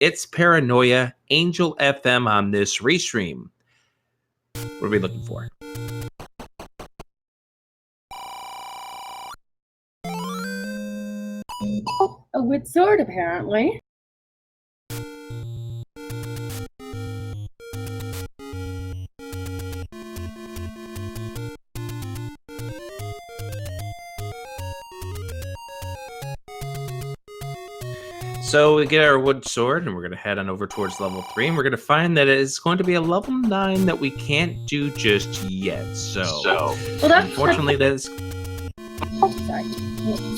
It's Paranoia, Angel FM on this restream. What are we looking for? A wood sword, apparently. So we get our wood sword, and we're going to head on over towards level 3, and we're going to find that it's going to be a level 9 that we can't do just yet. So well, unfortunately, that is...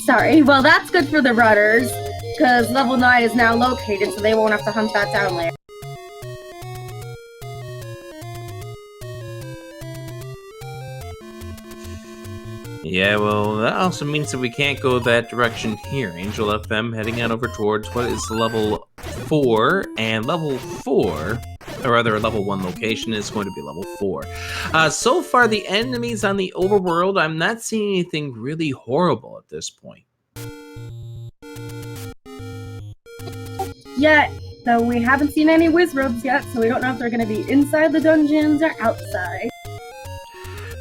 Sorry. Well, that's good for the rudders, because level 9 is now located, so they won't have to hunt that down later. Yeah, well, that also means that we can't go that direction here. Angel FM heading on over towards what is level 4, and level 4, or rather level 1 location, is going to be level 4. So far, the enemies on the overworld, I'm not seeing anything really horrible at this point. Yeah, though we haven't seen any wizrobes yet, so we don't know if they're going to be inside the dungeons or outside.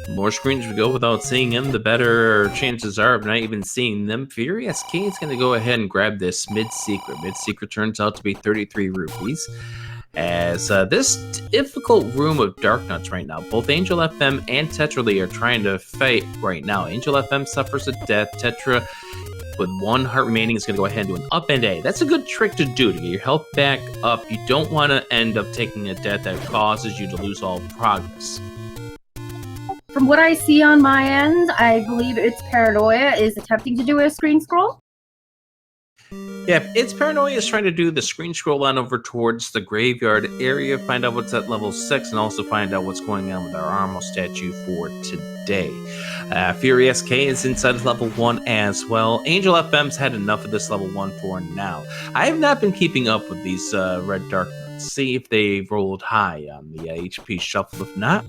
The more screens we go without seeing them, the better chances are of not even seeing them. Fury SK is going to go ahead and grab this mid-secret. Mid-secret turns out to be 33 rupees. As this difficult room of Dark Nuts right now, both Angel FM and Tetra Lee are trying to fight right now. Angel FM suffers a death. Tetra, with 1 heart remaining, is going to go ahead and do an up and A. That's a good trick to do to get your health back up. You don't want to end up taking a death that causes you to lose all progress. From what I see on my end, I believe It's Paranoia is attempting to do a screen scroll. Yeah, It's Paranoia is trying to do the screen scroll on over towards the graveyard area, find out what's at level 6, and also find out what's going on with our Armo statue for today. Fury SK is inside level 1 as well. Angel FM's had enough of this level 1 for now. I have not been keeping up with these red dark nuts. See if they rolled high on the HP shuffle. If not...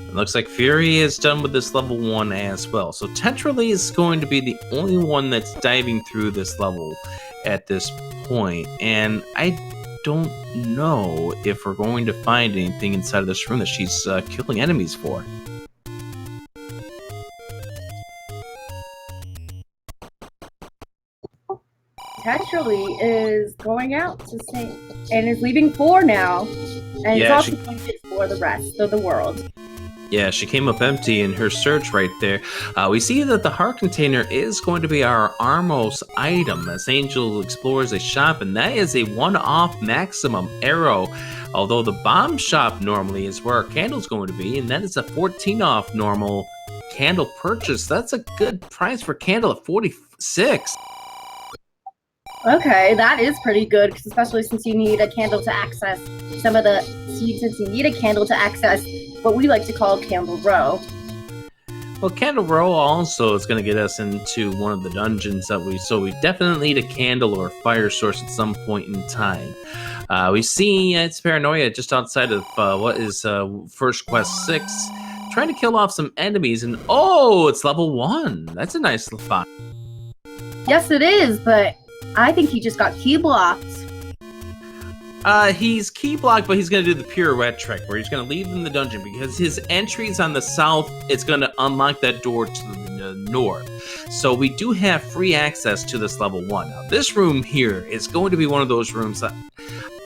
It looks like Fury is done with this level 1 as well. So Tetra Lee is going to be the only one that's diving through this level at this point. And I don't know if we're going to find anything inside of this room that she's killing enemies for. Tetra Lee is going out to say, and is leaving 4 now. And it's also going to for the rest of the world. Yeah, she came up empty in her search right there. We see that the heart container is going to be our Armos item as Angel explores a shop, and that is a 1-off maximum arrow. Although the bomb shop normally is where our candle's going to be, and that is a 14-off normal candle purchase. That's a good price for candle at 46. Okay, that is pretty good, especially since you need a candle to access some of the... Since you need a candle to access what we like to call Candle Row. Well, Candle Row also is going to get us into one of the dungeons that we definitely need a candle or a fire source at some point in time. We see It's Paranoia just outside of what is First Quest 6, trying to kill off some enemies, and oh, it's level 1. That's a nice spot. Yes, it is, but I think he just got key blocked. He's key blocked, but he's going to do the pirouette trick, where he's going to leave in the dungeon, because his entry's on the south. It's going to unlock that door to the north. So we do have free access to this level 1. Now, this room here is going to be one of those rooms that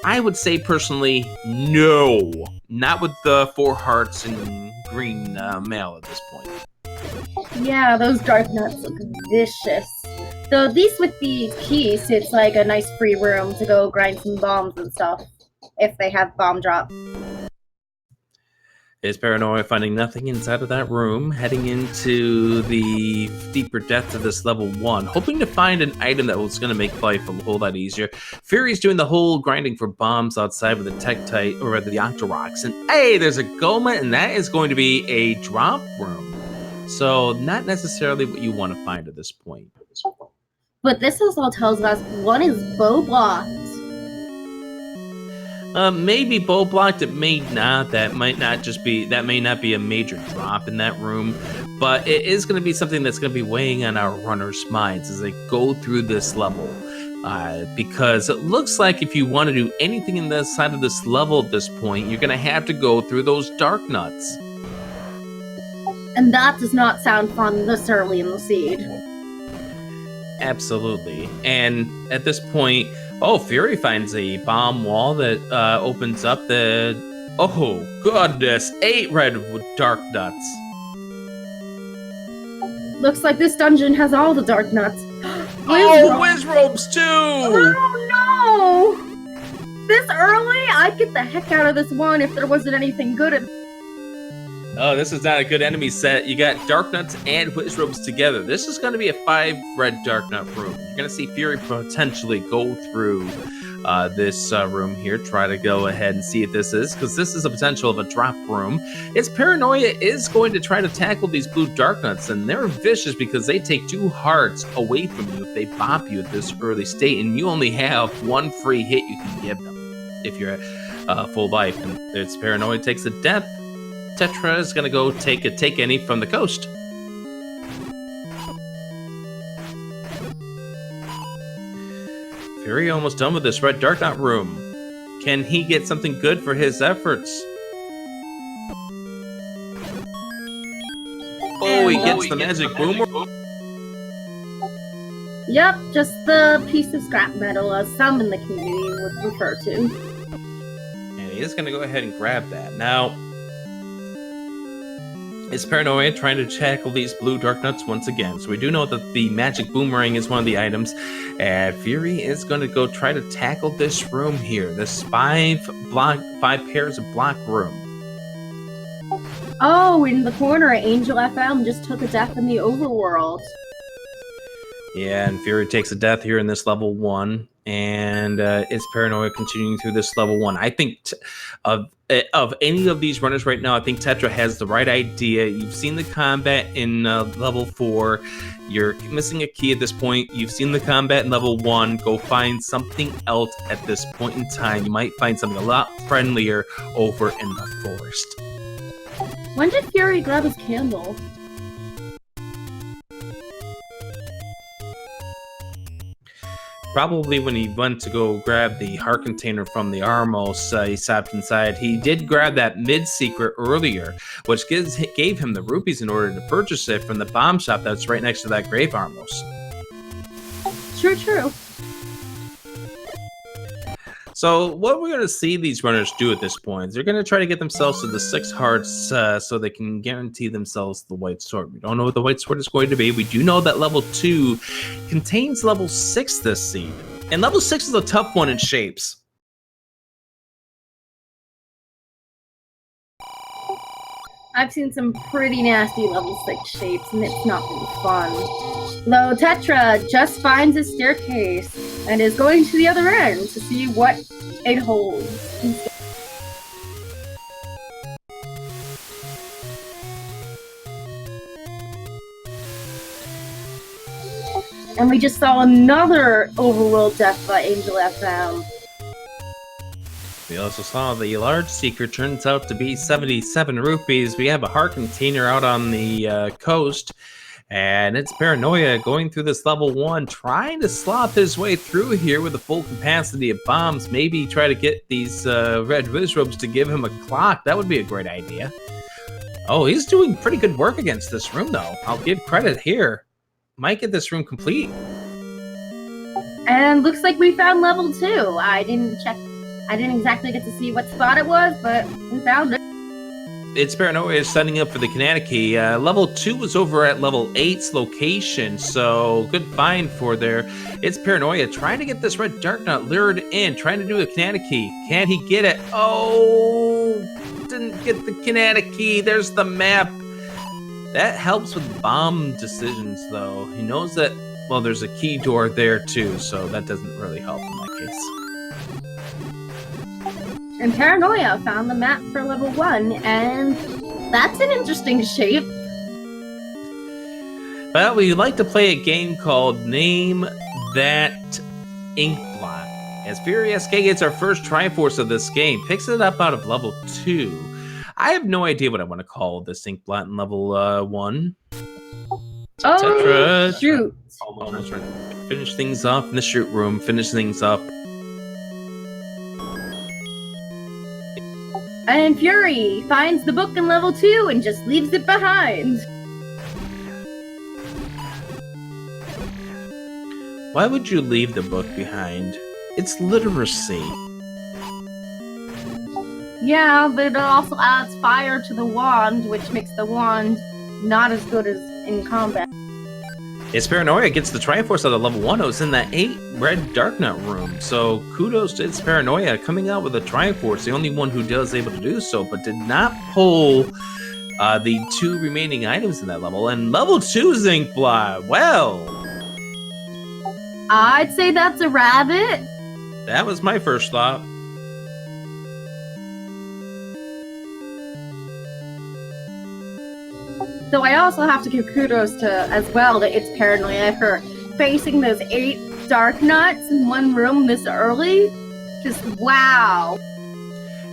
I would say personally, no. Not with the 4 hearts and green mail at this point. Yeah, those dark nuts look vicious. So at least with the keys, it's like a nice free room to go grind some bombs and stuff, if they have bomb drop. Is Paranoia finding nothing inside of that room, heading into the deeper depths of this level 1, hoping to find an item that was going to make life a whole lot easier. Fury's doing the whole grinding for bombs outside with the Tektite, or rather the Octoroks, and hey, there's a Goma, and that is going to be a drop room. So not necessarily what you want to find at this point. But this also tells us one is bow blocked. Maybe bow blocked. It may not. That may not be a major drop in that room, but it is going to be something that's going to be weighing on our runners' minds as they go through this level. Because it looks like if you want to do anything in this side of this level at this point, you're going to have to go through those dark nuts. And that does not sound fun this early in the seed. Absolutely. And at this point, Fury finds a bomb wall that opens up the... Oh, goodness. 8 red dark nuts. Looks like this dungeon has all the dark nuts. Whiz ropes too! Oh no! This early? I'd get the heck out of this one if there wasn't anything good in. Oh, this is not a good enemy set. You got dark nuts and whiz ropes together. This is going to be a 5 red dark nut room. You're going to see Fury potentially go through this room here, try to go ahead and see if this is, because this is a potential of a drop room. Its Paranoia is going to try to tackle these blue dark nuts, and they're vicious because they take 2 hearts away from you if they bop you at this early state, and you only have 1 free hit you can give them if you're at full life. And its Paranoia takes a death. Tetra is going to go take a take any from the coast. Fury almost done with this red dark knot room. Can he get something good for his efforts? Oh, he gets the magic boomer. Yep, just the piece of scrap metal, as some in the community would refer to. And he is going to go ahead and grab that. Now, is Paranoia trying to tackle these blue dark nuts once again? So we do know that the magic boomerang is one of the items, and Fury is going to go try to tackle this room here, this 5 pairs of block room. Oh, in the corner, Angel FM just took a death in the overworld. Yeah, and Fury takes a death here in this level 1, and it's Paranoia continuing through this level 1. I think of any of these runners right now, I think Tetra has the right idea. You've seen the combat in level 4. You're missing a key at this point. You've seen the combat in level 1. Go find something else at this point in time. You might find something a lot friendlier over in the forest. When did Fury grab his candle? Probably when he went to go grab the heart container from the Armos, he stopped inside. He did grab that mid-secret earlier, which gave him the rupees in order to purchase it from the bomb shop that's right next to that grave Armos. True. So what we're going to see these runners do at this point is they're going to try to get themselves to the 6 hearts so they can guarantee themselves the white sword. We don't know what the white sword is going to be. We do know that level 2 contains level 6 this seed. And level 6 is a tough one in shapes. I've seen some pretty nasty level 6 shapes, and it's not really fun. Though Tetra just finds a staircase and is going to the other end to see what it holds. And we just saw another overworld death by Angel FM. We also saw the large secret turns out to be 77 rupees. We have a heart container out on the coast, and it's Paranoia going through this level 1, trying to slop his way through here with a full capacity of bombs. Maybe try to get these red whiz ropes to give him a clock. That would be a great idea. Oh, he's doing pretty good work against this room, though. I'll give credit here. Might get this room complete. And looks like we found level 2. I didn't exactly get to see what spot it was, but we found it. It's Paranoia is setting up for the kinetic key. Level 2 was over at level 8's location, so good find for there. It's Paranoia trying to get this red dark nut lured in, trying to do the kinetic key. Can he get it? Oh, didn't get the kinetic key. There's the map. That helps with bomb decisions, though. He knows that, well, there's a key door there, too, so that doesn't really help in that case. And Paranoia found the map for level 1, and that's an interesting shape. Well, we like to play a game called Name That Ink Blot. As Fury SK gets our first Triforce of this game, picks it up out of level 2. I have no idea what I want to call this Ink Blot in level 1. Oh, Tetra, shoot. almost trying to finish things off in the shoot room, finish things up. And Fury finds the book in level 2 and just leaves it behind. Why would you leave the book behind? It's literacy. Yeah, but it also adds fire to the wand, which makes the wand not as good as in combat. Its Paranoia gets the Triforce out of level 1. It was in that 8 red Dark Nut room. So kudos to its Paranoia coming out with a Triforce, the only one who was able to do so, but did not pull the 2 remaining items in that level. And level 2's Ink Blot, well, I'd say that's a rabbit. that was my first thought. So I also have to give kudos to, as well, to its Paranoia for facing those 8 Dark Nuts in one room this early. Just wow.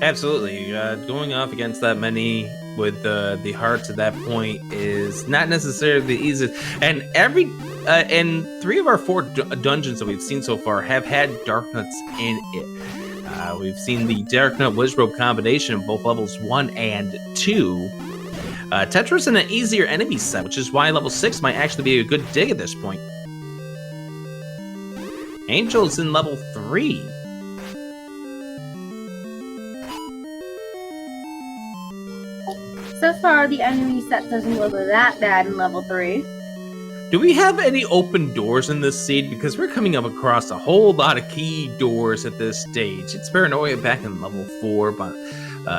Absolutely. Going off against that many with the hearts at that point is not necessarily the easiest. And and 3 of our 4 dungeons that we've seen so far have had Dark Nuts in it. We've seen the Dark Nut Wizrobe combination in both levels 1 and 2. Tetra's in an easier enemy set, which is why level 6 might actually be a good dig at this point. Angel's in level 3. So far, the enemy set doesn't look that bad in level 3. Do we have any open doors in this seed? Because we're coming up across a whole lot of key doors at this stage. It's Paranoia back in level 4, but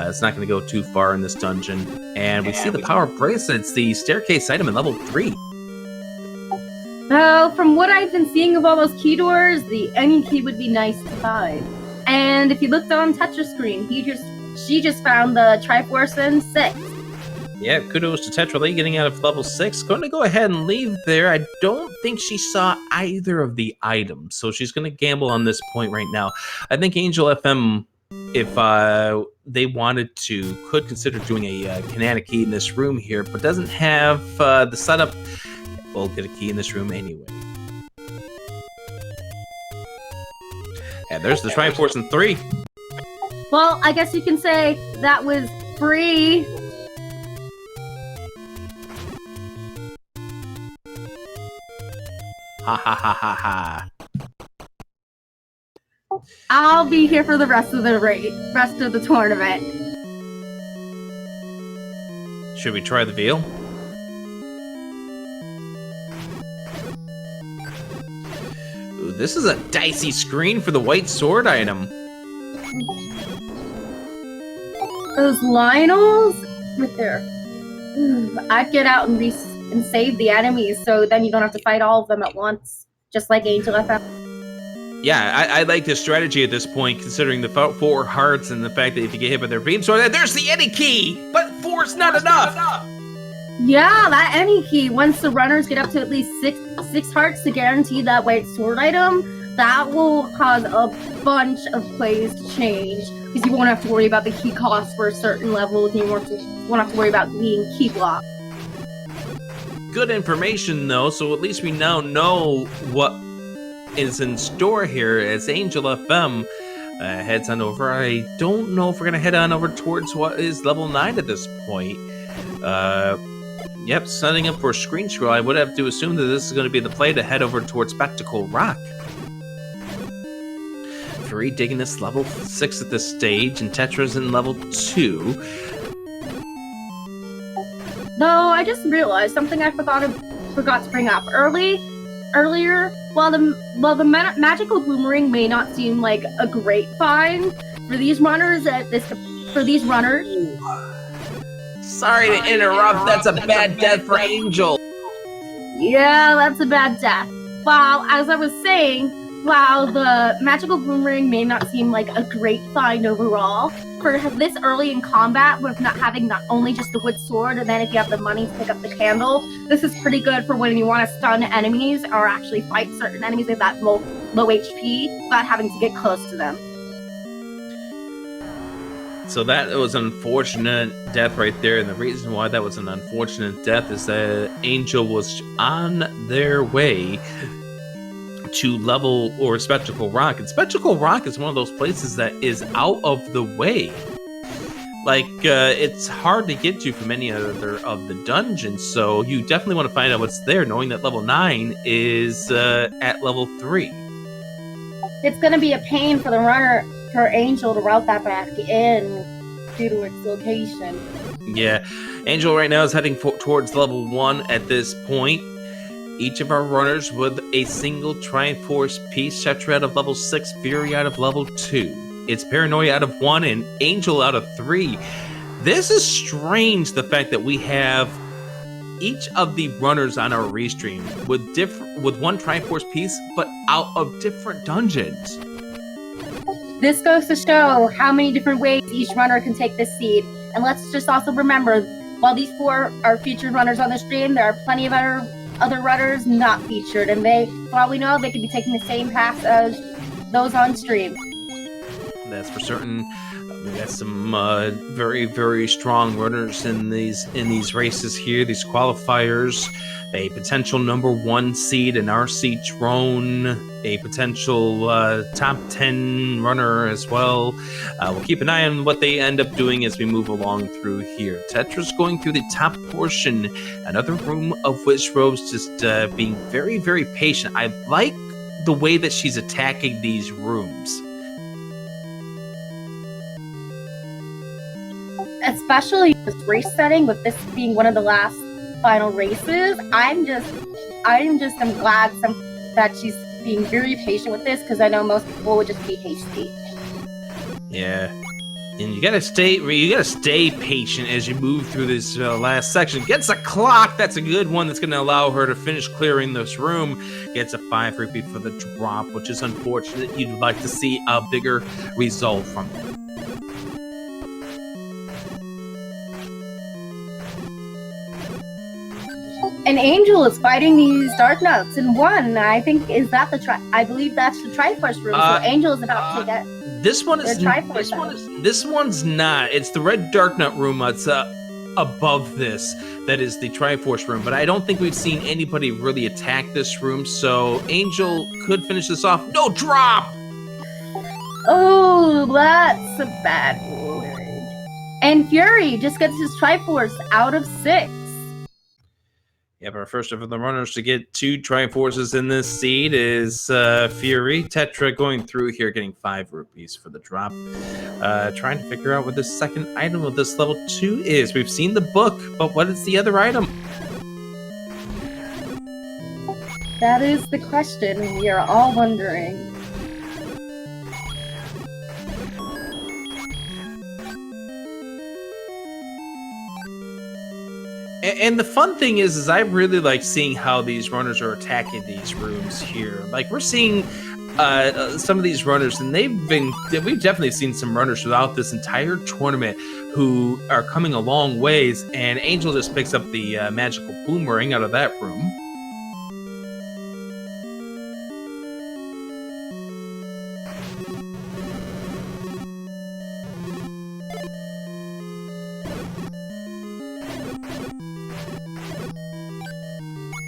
it's not going to go too far in this dungeon. And we see the Power Bracelets, the staircase item in level 3. Well, from what I've been seeing of all those key doors, the any key would be nice to find. And if you looked on Tetra's screen, she just found the Triforce in 6. Yeah, kudos to Tetra Lee getting out of level 6. Going to go ahead and leave there. I don't think she saw either of the items, so she's going to gamble on this point right now. I think Angel FM, if they wanted to, could consider doing a kinetic key in this room here, but doesn't have the setup. We'll get a key in this room anyway. And there's the Triforce in 3. Well, I guess you can say that was free. Ha ha ha ha ha. I'll be here for the rest of the tournament. Should we try the veal? Ooh, this is a dicey screen for the white sword item. Those Lionels with their... I'd get out and save the enemies, so then you don't have to fight all of them at once, just like Angel FM. Yeah, I like this strategy at this point, considering the 4 hearts and the fact that if you get hit by their beam sword, there's the any key, but 4's not enough. Yeah, that any key. Once the runners get up to at least six hearts to guarantee that white sword item, that will cause a bunch of plays to change, because you won't have to worry about the key cost for a certain level, and you won't have to worry about being key blocked. Good information, though, so at least we now know what is in store here as Angel FM heads on over. I don't know if we're going to head on over towards what is level 9 at this point. Yep, setting up for a screen scroll. I would have to assume that this is going to be the play to head over towards Spectacle Rock. Fury digging this level 6 at this stage, and Tetra's in level 2. Though I just realized something I forgot to bring up earlier. While the magical boomerang may not seem like a great find for these runners Sorry to interrupt. That's a bad death for Angel. Yeah, that's a bad death. While, as I was saying, while the magical boomerang may not seem like a great find overall, for this early in combat, with not having not only just the wood sword, and then if you have the money to pick up the candle, this is pretty good for when you want to stun enemies or actually fight certain enemies with that low HP without having to get close to them. So that was an unfortunate death right there, and the reason why that was an unfortunate death is that Angel was on their way to level or Spectacle Rock, and Spectacle Rock is one of those places that is out of the way. Like, it's hard to get to from any other of the dungeons, so you definitely want to find out what's there, knowing that level 9 is at level 3. It's going to be a pain for the runner, for Angel, to route that back in due to its location. Yeah, Angel right now is heading towards level 1 at this point. Each of our runners with a single Triforce piece. Tetra out of level 6, Fury out of level 2. It's Paranoia out of 1 and Angel out of 3. This is strange, the fact that we have each of the runners on our restream with one Triforce piece, but out of different dungeons. This goes to show how many different ways each runner can take this seed. And let's just also remember, while these 4 are featured runners on the stream, there are plenty of other runners not featured, and for all we know, they could be taking the same path as those on stream. That's for certain. We got some very, very strong runners in these races here, these qualifiers. A potential number 1 seed in RC Drone, a potential top 10 runner as well. We'll keep an eye on what they end up doing as we move along through here. Tetra's going through the top portion, another room of Witch Rose, just being very, very patient. I like the way that she's attacking these rooms. Especially this race setting, with this being one of the last final races, I'm glad that she's being very patient with this, because I know most people would just be hasty. Yeah, and you gotta stay patient as you move through this last section. Gets a clock. That's a good one. That's gonna allow her to finish clearing this room. Gets a 5 rupee for the drop, which is unfortunate. You'd like to see a bigger result from it. And Angel is fighting these Dark Nuts in 1. I think I believe that's the Triforce room. So Angel is about to get this one is Triforce. This one's not. It's the red Dark Nut room that's above this. That is the Triforce room. But I don't think we've seen anybody really attack this room. So Angel could finish this off. No drop. Oh, that's a bad word. And Fury just gets his Triforce out of 6. Yep, our first of the runners to get 2 Triforces in this seed is Fury. Tetra going through here, getting 5 rupees for the drop. Trying to figure out what the second item of this level 2 is. We've seen the book, but what is the other item? That is the question we are all wondering. And the fun thing is I really like seeing how these runners are attacking these rooms here. Like, we're seeing some of these runners, and we've definitely seen some runners throughout this entire tournament who are coming a long ways, and Angel just picks up the magical boomerang out of that room.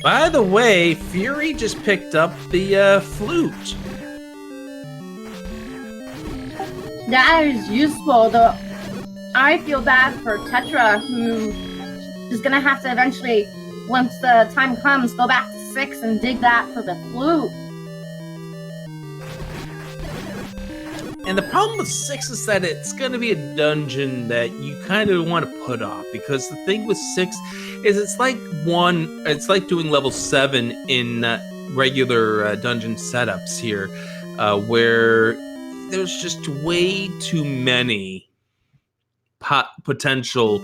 By the way, Fury just picked up the flute. That is useful, though. I feel bad for Tetra, who is going to have to eventually, once the time comes, go back to 6 and dig that for the flute. And the problem with 6 is that it's going to be a dungeon that you kind of want to put off, because the thing with 6 is it's like doing level 7 in regular dungeon setups here, where there's just way too many potential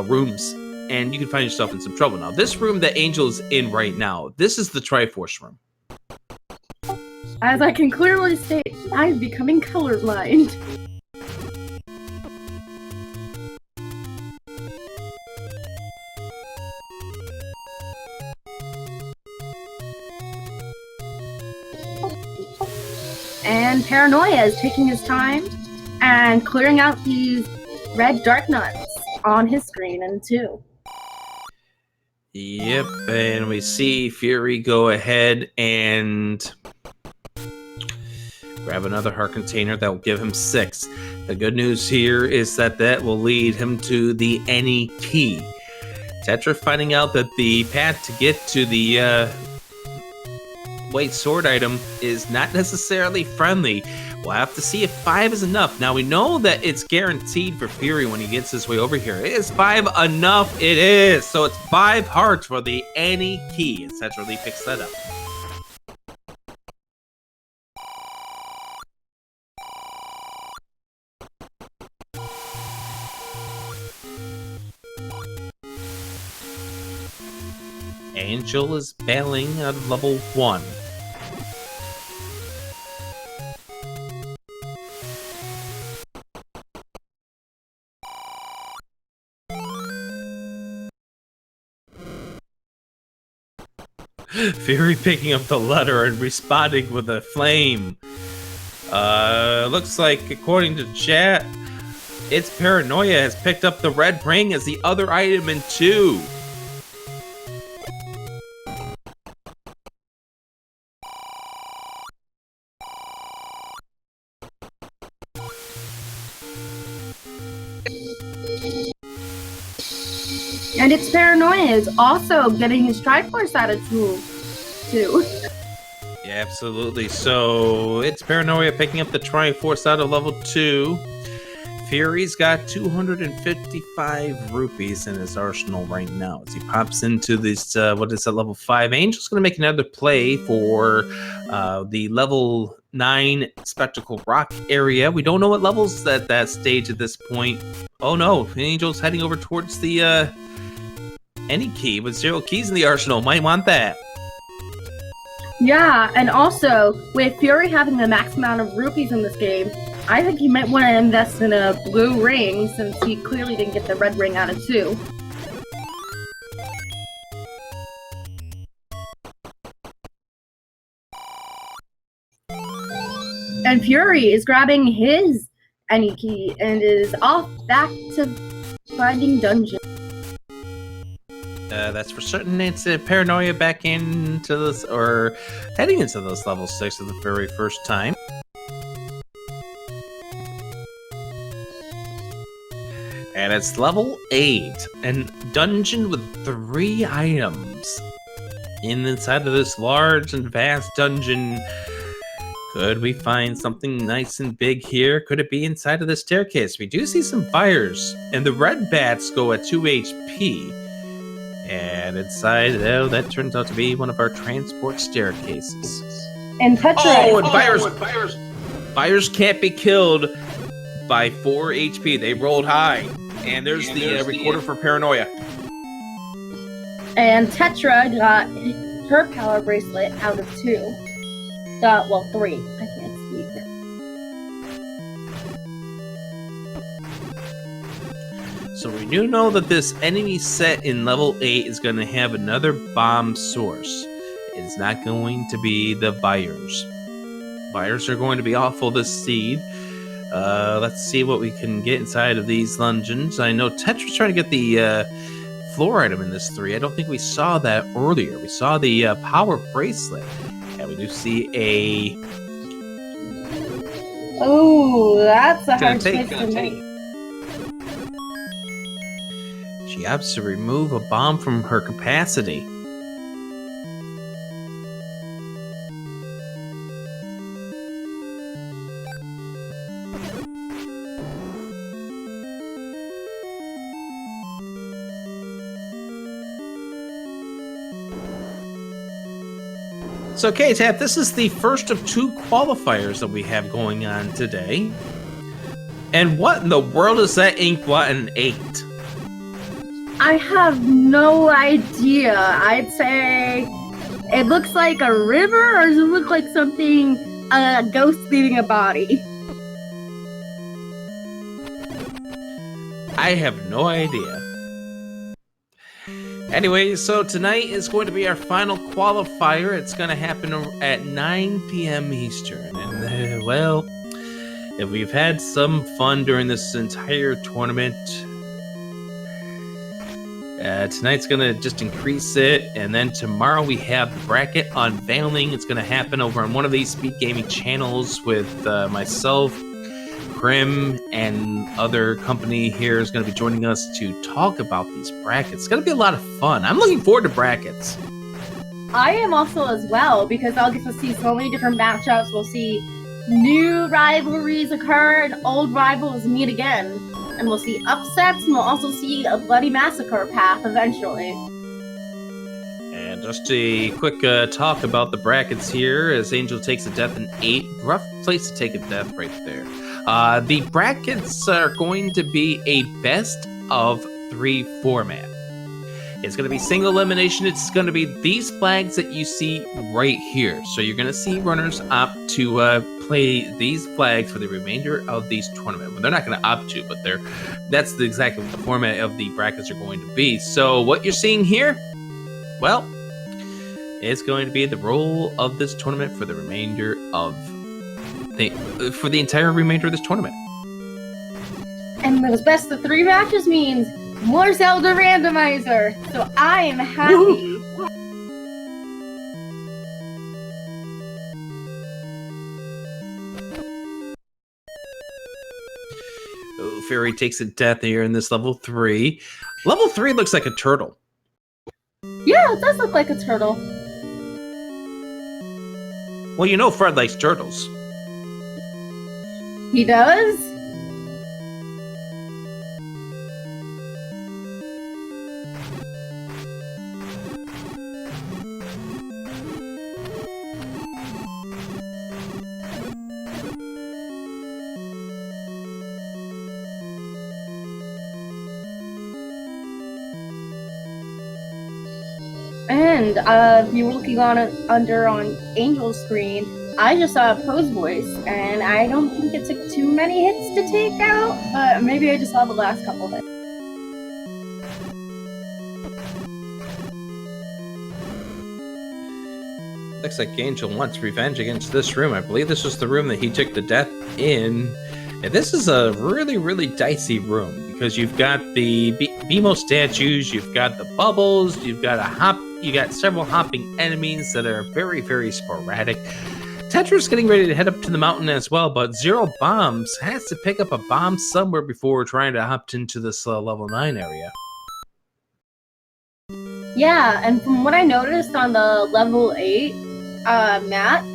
rooms, and you can find yourself in some trouble. Now, this room that Angel is in right now, this is the Triforce room. As I can clearly state, I'm becoming colorblind. And Paranoia is taking his time and clearing out these red dark nuts on his screen in 2. Yep, and we see Fury go ahead and grab another heart container that will give him 6. The good news here is that will lead him to the any key. Tetra finding out that the path to get to the white sword item is not necessarily friendly. We'll have to see if 5 is enough. Now, we know that it's guaranteed for Fury when he gets his way over here. Is 5 enough? It is. So it's 5 hearts for the any key. And Tetra Lee picks that up. Angel is bailing at level 1. Fury picking up the letter and responding with a flame. Looks like, according to chat, its Paranoia has picked up the red ring as the other item in 2. And its Paranoia is also getting his Triforce out of 2. Yeah, absolutely. So it's Paranoia picking up the Triforce out of level 2. Fury's got 255 rupees in his arsenal right now as he pops into this, what is that, level 5. Angel's going to make another play for the level 9 Spectacle Rock area. We don't know what levels that stage at this point. Oh no, Angel's heading over towards the any key with 0 keys in the arsenal. Might want that. Yeah, and also, with Fury having the max amount of rupees in this game, I think he might want to invest in a blue ring since he clearly didn't get the red ring out of 2. And Fury is grabbing his any key and is off back to finding dungeon. That's for certain. It's Paranoia back into this, or heading into this level 6 for the very first time. And it's level 8, and dungeon with 3 items. Inside of this large and vast dungeon, could we find something nice and big here? Could it be inside of the staircase? We do see some fires, and the red bats go at 2 HP. And inside, oh, that turns out to be one of our transport staircases. And Tetra. Oh, and fires! Fires can't be killed by 4 HP. They rolled high. And there's the recorder for Paranoia. And Tetra got her power bracelet out of 2. Well, 3. I can't speak. So we do know that this enemy set in level 8 is going to have another bomb source. It's not going to be the buyers. Buyers are going to be awful this seed. Let's see what we can get inside of these dungeons. I know Tetra's trying to get the floor item in this 3. I don't think we saw that earlier. We saw the power bracelet. And we do see a... Oh, that's a hard choice to make. She opts to remove a bomb from her capacity. So, okay, Tab, this is the first of 2 qualifiers that we have going on today. And what in the world is that ink blot in 8? I have no idea. I'd say it looks like a river, or does it look like something, a ghost leaving a body? I have no idea. Anyway, so tonight is going to be our final qualifier. It's going to happen at 9 p.m. Eastern. And Well, if we've had some fun during this entire tournament, tonight's gonna just increase it, and then tomorrow we have the bracket unveiling. It's gonna happen over on one of these speed gaming channels with myself, Grim, and other company here is gonna be joining us to talk about these brackets. It's gonna be a lot of fun. I'm looking forward to brackets. I am also as well, because I'll get to see so many different matchups. We'll see new rivalries occur and old rivals meet again. And we'll see upsets, and we'll also see a bloody massacre path eventually. And just a quick talk about the brackets here, as Angel takes a death in 8. Rough place to take a death right there. The brackets are going to be a best of 3 format. It's going to be single elimination. It's going to be these flags that you see right here. So you're going to see runners opt to play these flags for the remainder of these tournament. Well, they're not going to opt to, but that's exactly what the format of the brackets are going to be. So what you're seeing here, well, it's going to be the role of this tournament for the remainder of for the entire remainder of this tournament. And those best of 3 matches means more Zelda Randomizer, so I am happy. Woo-hoo. Oh, Fairy takes a death here in this level 3. Level 3 looks like a turtle. Yeah, it does look like a turtle. Well, you know Fred likes turtles. He does? And if you were looking on Angel's screen, I just saw a pose voice, and I don't think it took too many hits to take out, but maybe I just saw the last couple hits. Looks like Angel wants revenge against this room. I believe this was the room that he took the death in. And this is a really, really dicey room, because you've got the BMO statues, you've got the bubbles, you got several hopping enemies that are very, very sporadic. Tetra's getting ready to head up to the mountain as well, but Zero Bombs has to pick up a bomb somewhere before trying to hop into this level 9 area. Yeah, and from what I noticed on the level 8 map,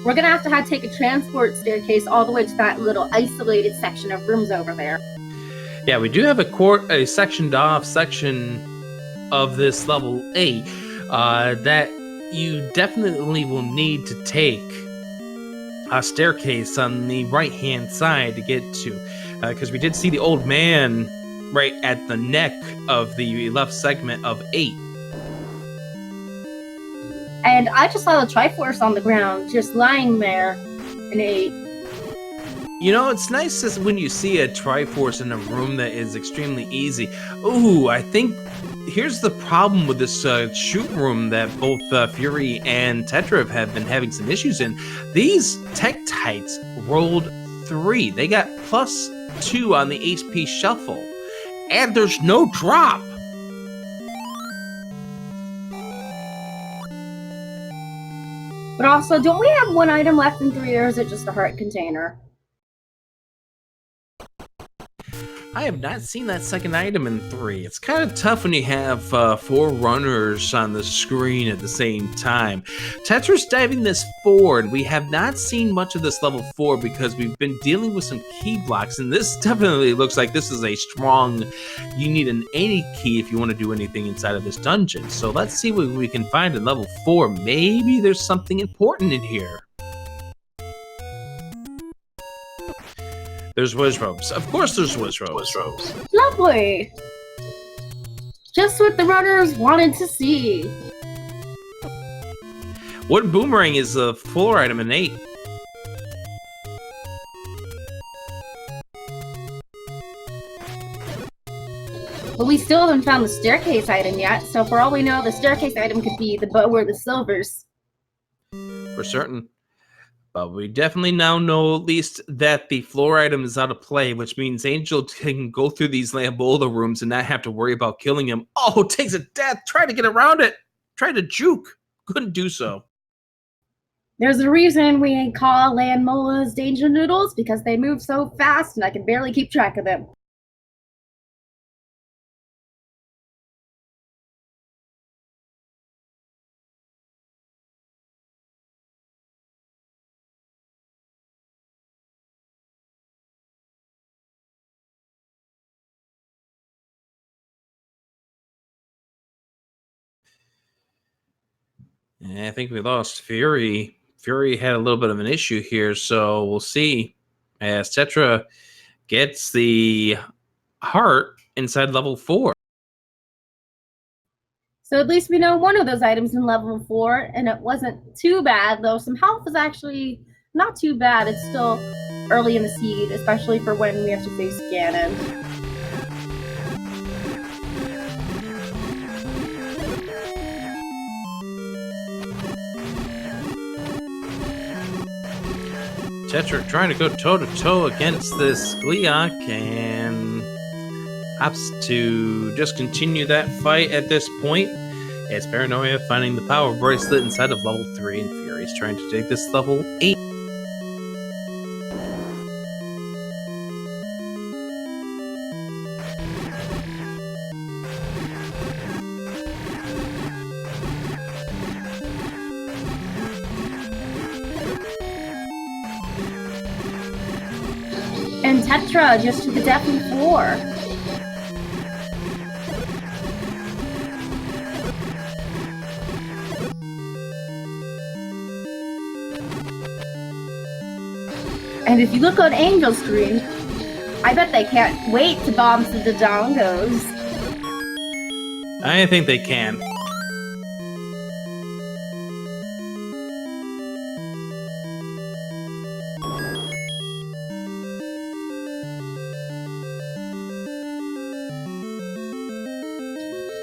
we're going to have to take a transport staircase all the way to that little isolated section of rooms over there. Yeah, we do have a sectioned off section of this level 8 that you definitely will need to take a staircase on the right-hand side to get to, because we did see the old man right at the neck of the left segment of 8. And I just saw the Triforce on the ground, just lying there in 8. You know, it's nice when you see a Triforce in a room that is extremely easy. Ooh, I think here's the problem with this shoot room that both Fury and Tetra have been having some issues in. These Tektites rolled 3. They got +2 on the HP shuffle. And there's no drop. But also, don't we have 1 item left in 3, or is it just a heart container? I have not seen that second item in 3. It's kind of tough when you have 4 runners on the screen at the same time. Tetra's diving this forward. We have not seen much of this level 4 because we've been dealing with some key blocks, and this definitely looks like this is a strong, you need an any key if you want to do anything inside of this dungeon. So let's see what we can find in level 4. Maybe there's something important in here. There's whiz ropes. Of course there's whiz ropes. Lovely! Just what the runners wanted to see. Wood boomerang is a floor item in 8. But we still haven't found the staircase item yet, so for all we know, the staircase item could be the bow or the silvers. For certain. But we definitely now know at least that the floor item is out of play, which means Angel can go through these Lambola rooms and not have to worry about killing him. Oh, takes a death. Try to get around it. Try to juke. Couldn't do so. There's a reason we call land molas danger noodles, because they move so fast and I can barely keep track of them. I think we lost Fury. Fury had a little bit of an issue here, so we'll see as Tetra gets the heart inside level 4. So at least we know one of those items in level 4, and it wasn't too bad, though some health is actually not too bad. It's still early in the seed, especially for when we have to face Ganon. Tetra trying to go toe-to-toe against this Gleeok and opts to just continue that fight at this point. As Paranoia finding the power bracelet inside of level 3, and Fury's trying to take this level 8. And Tetra just took a death in 4. And if you look on Angel's screen, I bet they can't wait to bomb some Dodongos. I think they can.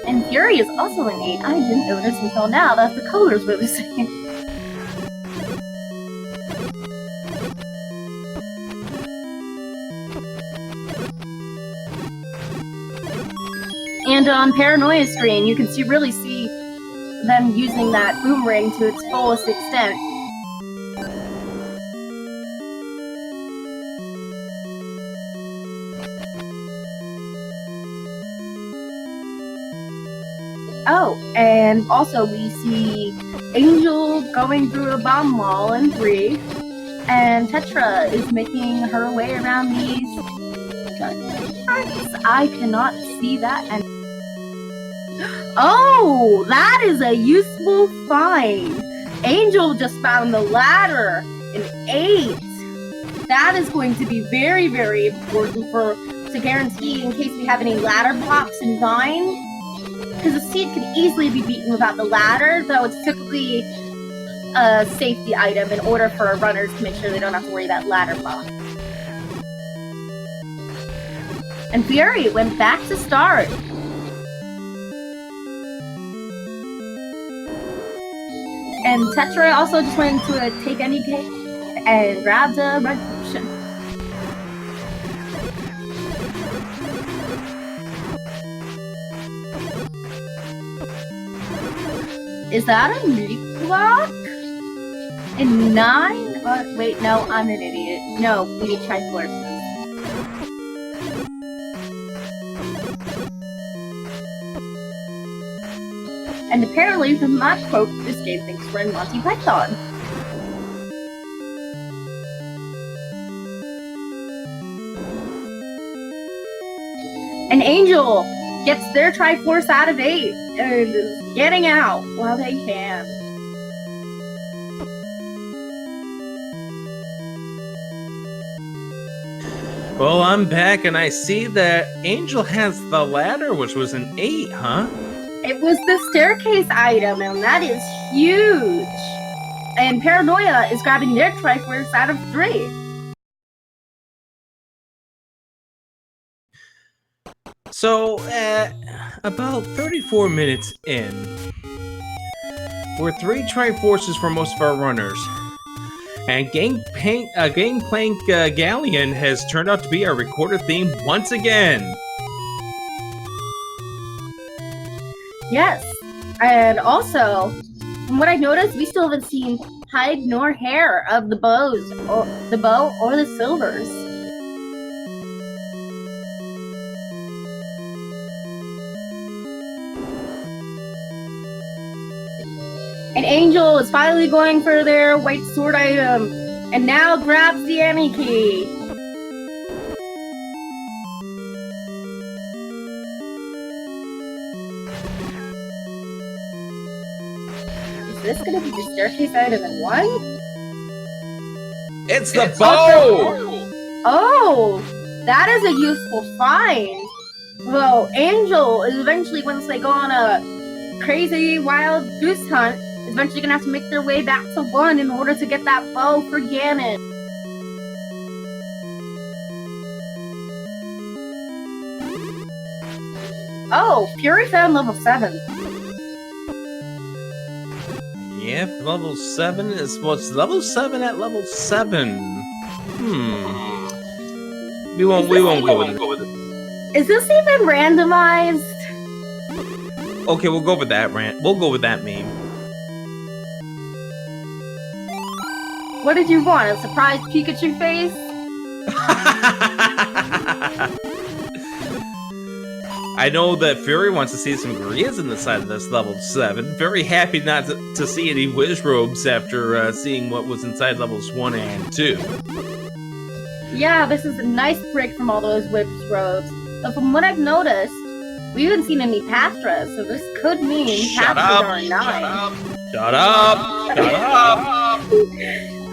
And Fury is also an 8. I didn't notice until now that the colors were the same. And on Paranoia's screen, you can really see them using that boomerang to its fullest extent. Oh, and also we see Angel going through a bomb wall in 3, and Tetra is making her way around these guns. I cannot see that. And oh, that is a useful find. Angel just found the ladder in 8. That is going to be very, very important to guarantee in case we have any ladder blocks in 9. Because the seed can easily be beaten without the ladder, though it's typically a safety item in order for runners to make sure they don't have to worry about ladder block. And Fury went back to start. And Tetra also just went into a take any cake and grabbed a red potion. Is that a meat block? In 9? Wait, no, I'm an idiot. No, we need Triforces. And apparently, from that quote, this game thinks we're in Monty Python. An Angel gets their Triforce out of 8 and is getting out while they can. Well, I'm back and I see that Angel has the ladder, which was an 8, huh? It was the staircase item, and that is huge. And Paranoia is grabbing their Triforce out of 3. So, about 34 minutes in, we're 3 Triforces for most of our runners. And Gangplank Galleon has turned out to be our recorded theme once again. Yes, and also, from what I noticed, we still haven't seen hide nor hair of the bow or the silvers. And Angel is finally going for their white sword item, and now grabs the Annie key. Is this gonna be the staircase item in one? It's the bow! Oh, that is a useful find. Well, Angel is eventually, once they go on a crazy wild goose hunt, is eventually gonna have to make their way back to 1 in order to get that bow for Ganon. Oh, Fury found level 7. Yep, level 7 is what's level 7 at level 7. We won't go with it. Is this even randomized? Okay, we'll go with that we'll go with that meme. What did you want? A surprise Pikachu face? I know that Fury wants to see some Grias in the side of this level 7. Very happy not to see any Wizrobes after seeing what was inside levels 1 and 2. Yeah, this is a nice break from all those Wizrobes. But from what I've noticed, we haven't seen any Pastras, so this could mean Pastras are 9. Shut up!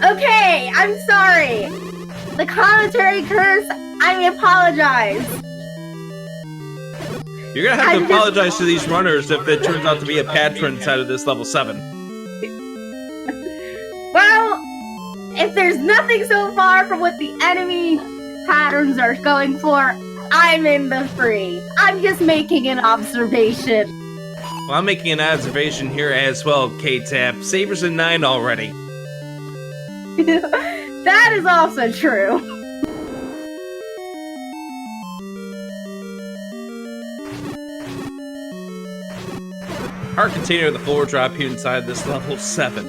Okay, I'm sorry. The commentary curse, I apologize. You're gonna have to apologize to these runners if it turns out to be a patron inside of this level 7. Well, if there's nothing so far from what the enemy patterns are going for, I'm in the free. I'm just making an observation. Well, I'm making an observation here as well, K-Tap. Sabers in 9 already. That is also true. Heart container of the floor drop here inside this level 7.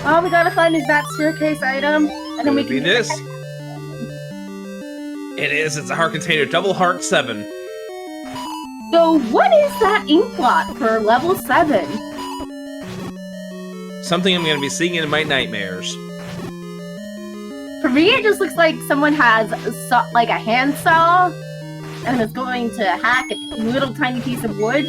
All we gotta find is that staircase item, and then we can be this. It is. It's a heart container, double heart 7. So what is that ink blot for level 7? Something I'm going to be seeing in my nightmares. For me, it just looks like someone has like a handsaw and is going to hack a little tiny piece of wood.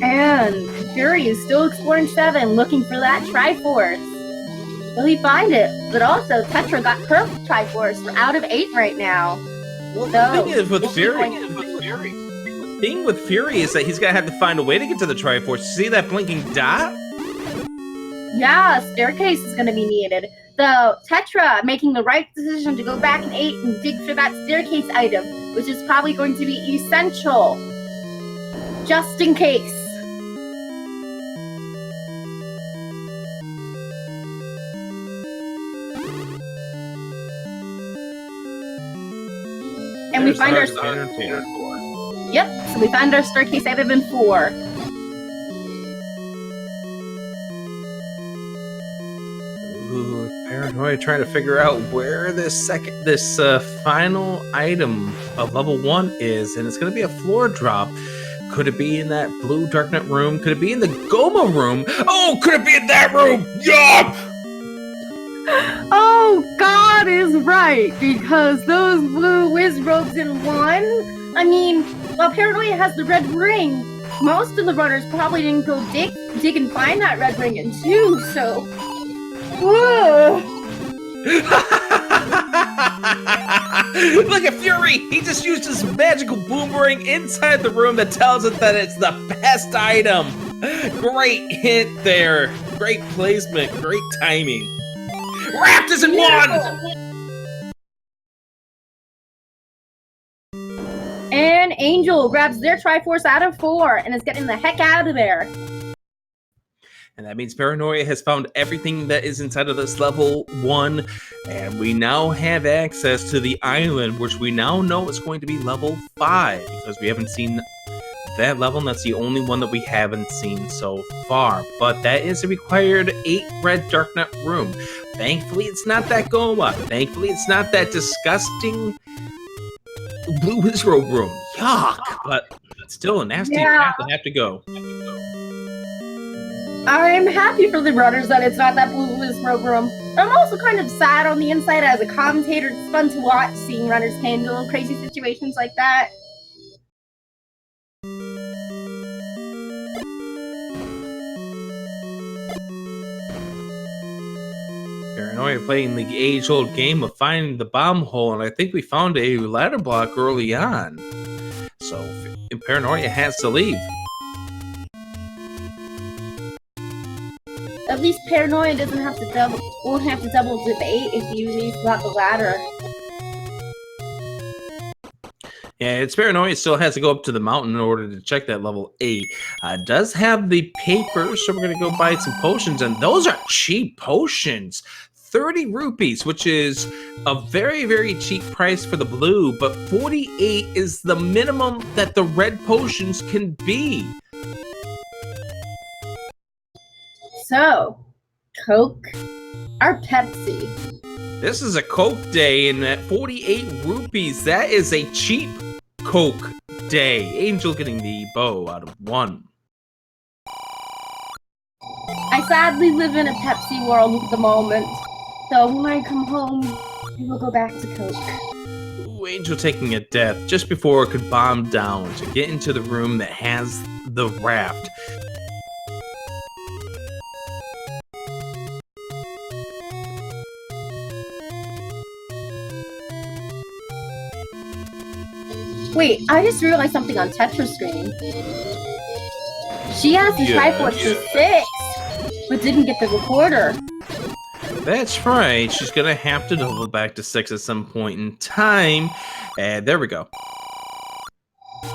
And Fury is still exploring 7, looking for that Triforce. Will he find it? But also, Tetra got her Triforce. We're out of 8 right now. Well, the thing is with Fury, the thing with Fury is that he's gonna have to find a way to get to the Triforce. See that blinking dot? Yeah, a staircase is gonna be needed. So Tetra making the right decision to go back in 8 and dig for that staircase item, which is probably going to be essential, just in case. And we find our Yep, so we found our staircase item in 4. Ooh, paranoid trying to figure out where this final item of level 1 is, and it's gonna be a floor drop. Could it be in that blue Darknet room? Could it be in the Goma room? Oh, could it be in that room? Yup! Oh, God is right, because those blue Wizrobes in 1, I mean, well, apparently it has the red ring. Most of the runners probably didn't go dig and find that red ring in 2, so... Look at Fury! He just used his magical boomerang inside the room that tells it that it's the best item. Great hit there. Great placement. Great timing. Raft is in one! And Angel grabs their Triforce out of 4 and is getting the heck out of there. And that means Paranoia has found everything that is inside of this level 1. And we now have access to the island, which we now know is going to be level 5. Because we haven't seen that level, and that's the only one that we haven't seen so far. But that is a required 8 red Darknet room. Thankfully, it's not that Goa. Thankfully, it's not that disgusting Blue Wizrobe room. Yuck! But still a nasty path to have to go. I'm happy for the runners that it's not that Blue Wizrobe room. I'm also kind of sad on the inside as a commentator. It's fun to watch seeing runners handle crazy situations like that. Paranoia playing the age-old game of finding the bomb hole, and I think we found a ladder block early on. So Paranoia has to leave. At least Paranoia won't have to double debate if he uses not the ladder. Yeah, it's Paranoia still has to go up to the mountain in order to check that level 8. Does have the paper, so we're going to go buy some potions, and those are cheap potions. 30 rupees, which is a very, very cheap price for the blue, but 48 is the minimum that the red potions can be. So, Coke or Pepsi? This is a Coke day, and at 48 rupees, that is a cheap Coke day. Angel getting the bow out of 1. I sadly live in a Pepsi world at the moment, so when I come home, we will go back to Coke. Ooh, Angel taking a death just before it could bomb down to get into the room that has the raft. Wait, I just realized something on Tetra's screen. She has the Triforce to 6, but didn't get the recorder. That's right. She's going to have to double back to 6 at some point in time. And there we go.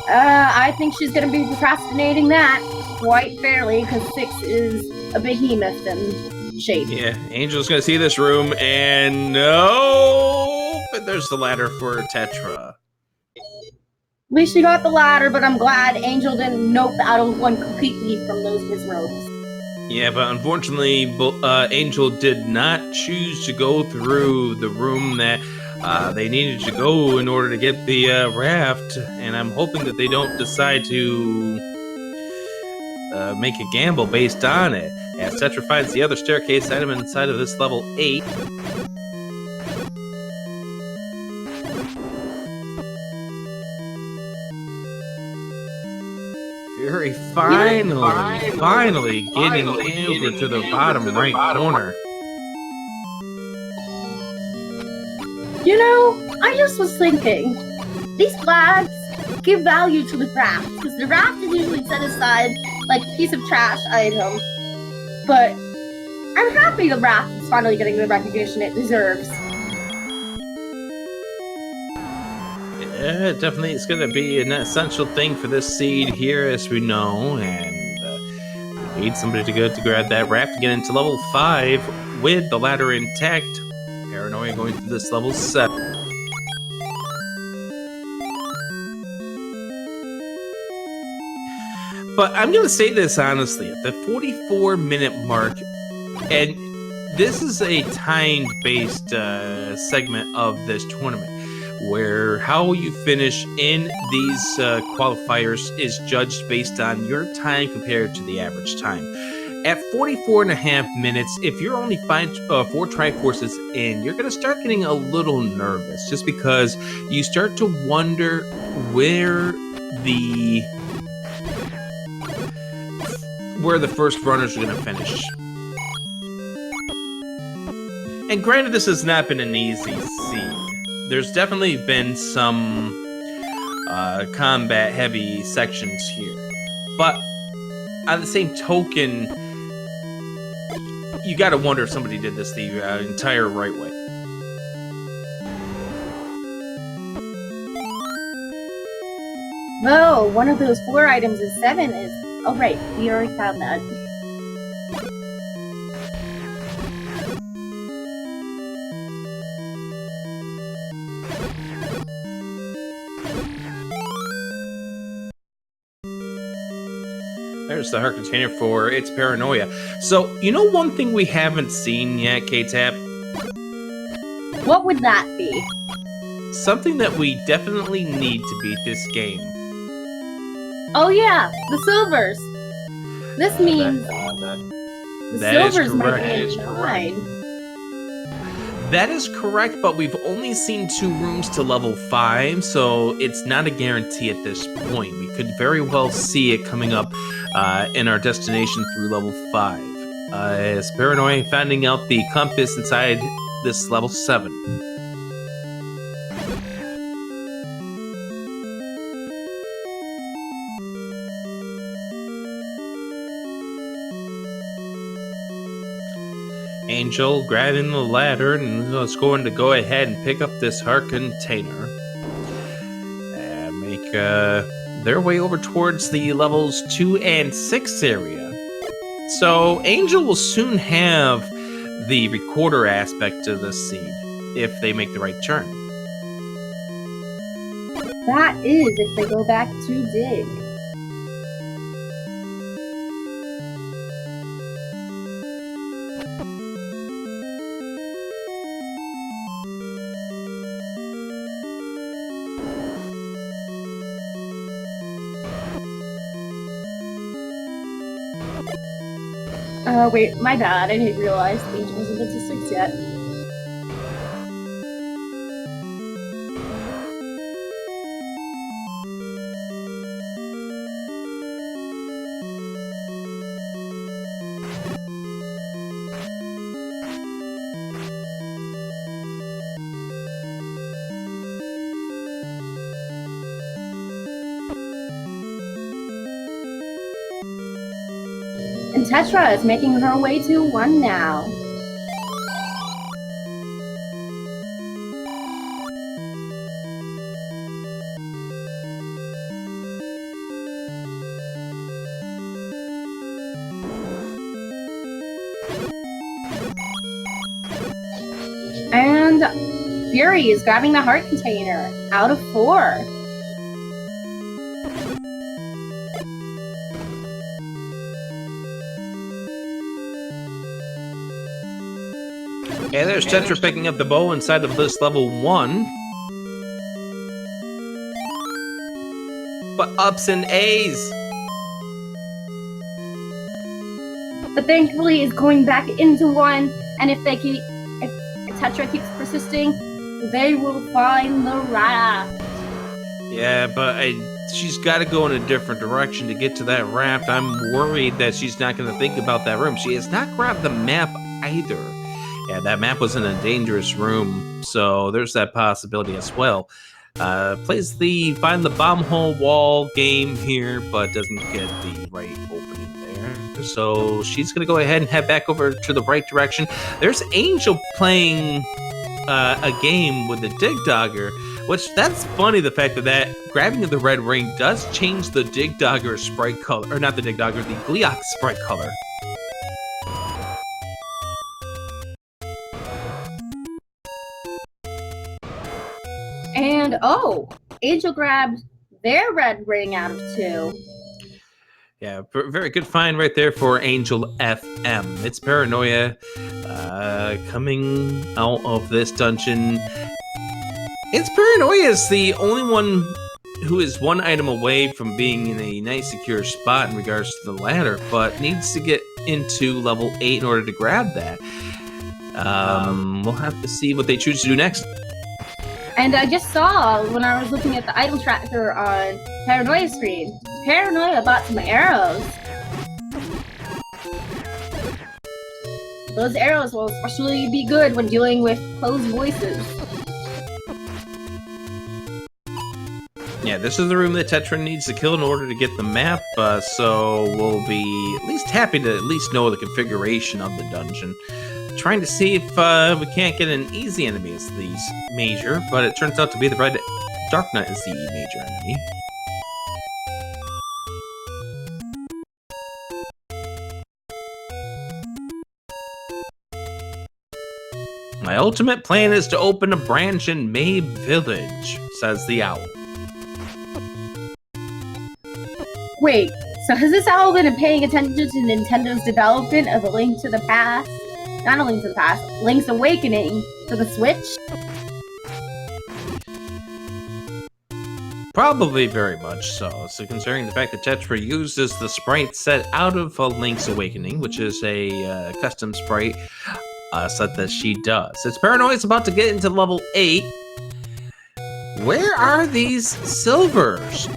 I think she's going to be procrastinating that quite fairly, because 6 is a behemoth in shape. Yeah, Angel's going to see this room, and no! But there's the ladder for Tetra. At least she got the ladder, but I'm glad Angel didn't nope out of 1 completely from those Wizrobes. Yeah, but unfortunately, Angel did not choose to go through the room that they needed to go in order to get the raft, and I'm hoping that they don't decide to make a gamble based on it. As Tetra finds the other staircase item inside of this level 8. Fury finally getting over to the bottom right corner. You know, I just was thinking, these flags give value to the raft, because the raft is usually set aside like a piece of trash item. But I'm happy the raft is finally getting the recognition it deserves. Yeah, definitely it's going to be an essential thing for this seed here, as we know, and we need somebody to go to grab that raft to get into level 5 with the ladder intact. Paranoia going through this level 7. But I'm going to say this honestly, at the 44-minute mark, and this is a timed-based segment of this tournament, where how you finish in these qualifiers is judged based on your time compared to the average time. At 44.5 minutes, if you're only 4 Triforces in, you're going to start getting a little nervous, just because you start to wonder where the first runners are going to finish. And granted, this has not been an easy seed. There's definitely been some combat-heavy sections here. But on the same token, you gotta wonder if somebody did this the entire right way. Oh, one of those 4 items is 7 is... Oh, right. We already found that. There's the heart container for its paranoia. So, you know one thing we haven't seen yet, K-Tap? What would that be? Something that we definitely need to beat this game. Oh yeah, the silvers. This means the silvers might be in 9. That is correct, but we've only seen 2 rooms to level 5, so it's not a guarantee at this point. We could very well see it coming up in our destination through level 5. As Paranoia finding out the compass inside this level 7. Angel grabbing the ladder and is going to go ahead and pick up this heart container and make their way over towards the levels 2 and 6 area. So Angel will soon have the recorder aspect to the seed if they make the right turn. That is if they go back to dig. Wait, my bad. I didn't realize the Angel wasn't into 6 yet. And Tetra is making her way to 1 now. And Fury is grabbing the heart container out of 4. Yeah, there's Tetra picking up the bow inside of this level 1. But ups and A's. But thankfully he's going back into 1, and if Tetra keeps persisting, they will find the raft. Yeah, but she's got to go in a different direction to get to that raft. I'm worried that she's not going to think about that room. She has not grabbed the map either. Yeah, that map was in a dangerous room, so there's that possibility as well. Plays the find the bomb hole wall game here, but doesn't get the right opening there. So she's going to go ahead and head back over to the right direction. There's Angel playing a game with the Dig Dogger, which that's funny, the fact that grabbing the red ring does change the Dig Dogger sprite color, or not the Dig Dogger, the Gleeok sprite color. And Angel grabbed their red ring out of 2. Yeah, very good find right there for Angel FM. It's Paranoia coming out of this dungeon. It's Paranoia is the only one who is 1 item away from being in a nice secure spot in regards to the ladder, but needs to get into level 8 in order to grab that. We'll have to see what they choose to do next. And I just saw, when I was looking at the item tracker on Paranoia's screen, Paranoia bought some arrows. Those arrows will especially be good when dealing with closed voices. Yeah, this is the room that Tetra needs to kill in order to get the map, so we'll be at least happy to at least know the configuration of the dungeon. Trying to see if we can't get an easy enemy as the major, but it turns out to be the red Dark Knight is the major enemy. My ultimate plan is to open a branch in May Village, says the owl. Wait, so has this owl been paying attention to Nintendo's development of A Link to the Past? Not A Link to the Past, Link's Awakening for the Switch? Probably very much so. So considering the fact that Tetra uses the sprite set out of Link's Awakening, which is a custom sprite set that she does. Its paranoia is about to get into level 8. Where are these silvers?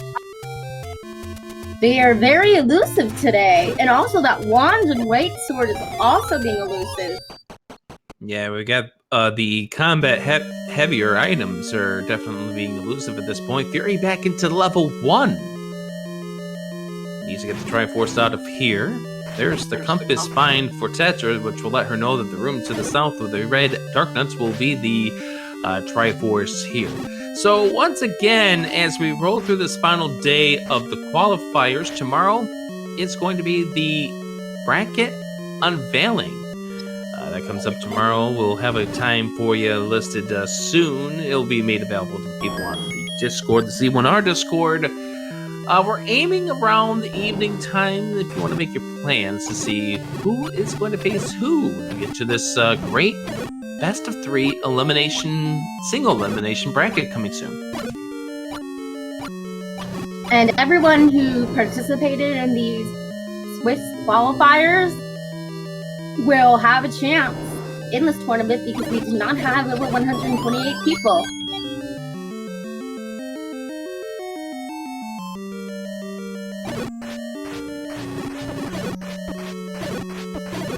They are very elusive today, and also that wand and white sword is also being elusive. Yeah, we got the combat heavier items are definitely being elusive at this point. Fury back into level 1. Needs to get the Triforce out of here. There's the compass find for Tetra, which will let her know that the room to the south with the red Dark Nuts will be the Triforce here. So once again, as we roll through this final day of the qualifiers, tomorrow it's going to be the bracket unveiling. That comes up tomorrow. We'll have a time for you listed soon. It'll be made available to the people on the Discord, the C1R Discord. We're aiming around the evening time if you want to make your plans to see who is going to face who when we get to this great best of 3 single elimination bracket coming soon. And everyone who participated in these Swiss qualifiers will have a chance in this tournament because we do not have over 128 people.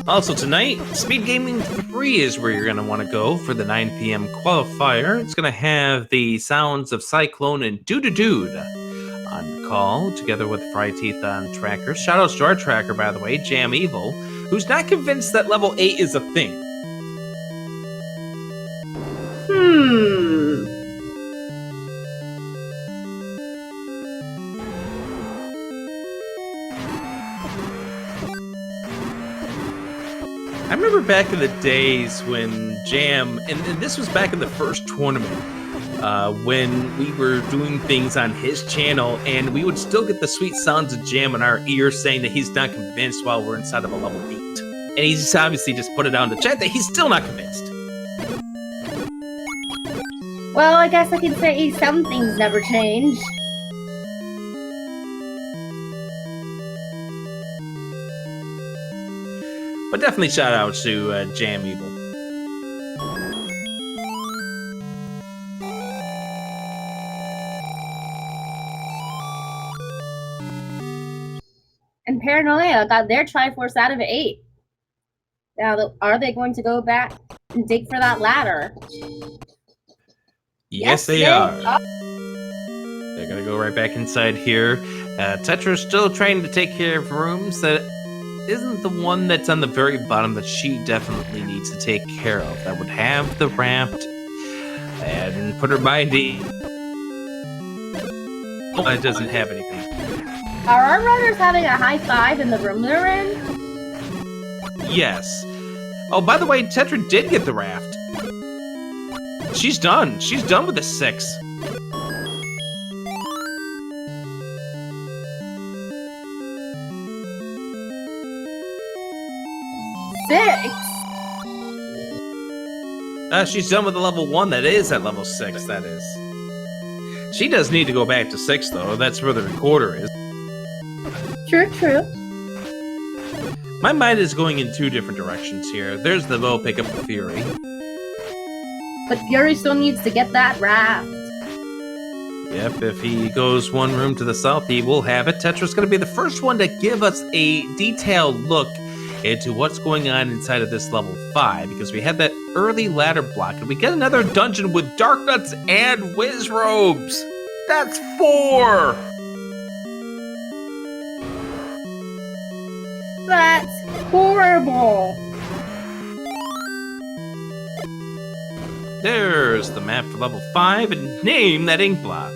Also tonight, Speed Gaming 3 is where you're going to want to go for the 9 p.m. qualifier. It's going to have the sounds of Cyclone and Dude on the call, together with Fry Teeth on trackers. Shoutouts to our tracker, by the way, Jam Evil, who's not convinced that level 8 is a thing. I remember back in the days when Jam, and this was back in the first tournament, when we were doing things on his channel, and we would still get the sweet sounds of Jam in our ears saying that he's not convinced while we're inside of a level 8. And he's obviously just put it out in the chat that he's still not convinced. Well, I guess I can say some things never change. But definitely shout out to Jam Evil. And Paranoia got their Triforce out of 8. Now, are they going to go back and dig for that ladder? Yes, they are. They're going to go right back inside here. Tetra's still trying to take care of rooms that isn't the one that's on the very bottom that she definitely needs to take care of. That would have the raft and put her mind ease. Oh, it doesn't have anything. Are our runners having a high five in the room they're in? Yes. Oh, by the way, Tetra did get the raft. She's done. She's done with the 6. She's done with the level 1 that is at level 6, that is. She does need to go back to 6, though. That's where the recorder is. True. My mind is going in 2 different directions here. There's the bow pickup for Fury. But Fury still needs to get that raft. Yep, if he goes 1 room to the south, he will have it. Tetra's going to be the first one to give us a detailed look into what's going on inside of this level 5, because we had that early ladder block, and we get another dungeon with Dark Nuts and Whiz Robes. That's 4! That's horrible. There's the map for level 5, and name that ink block.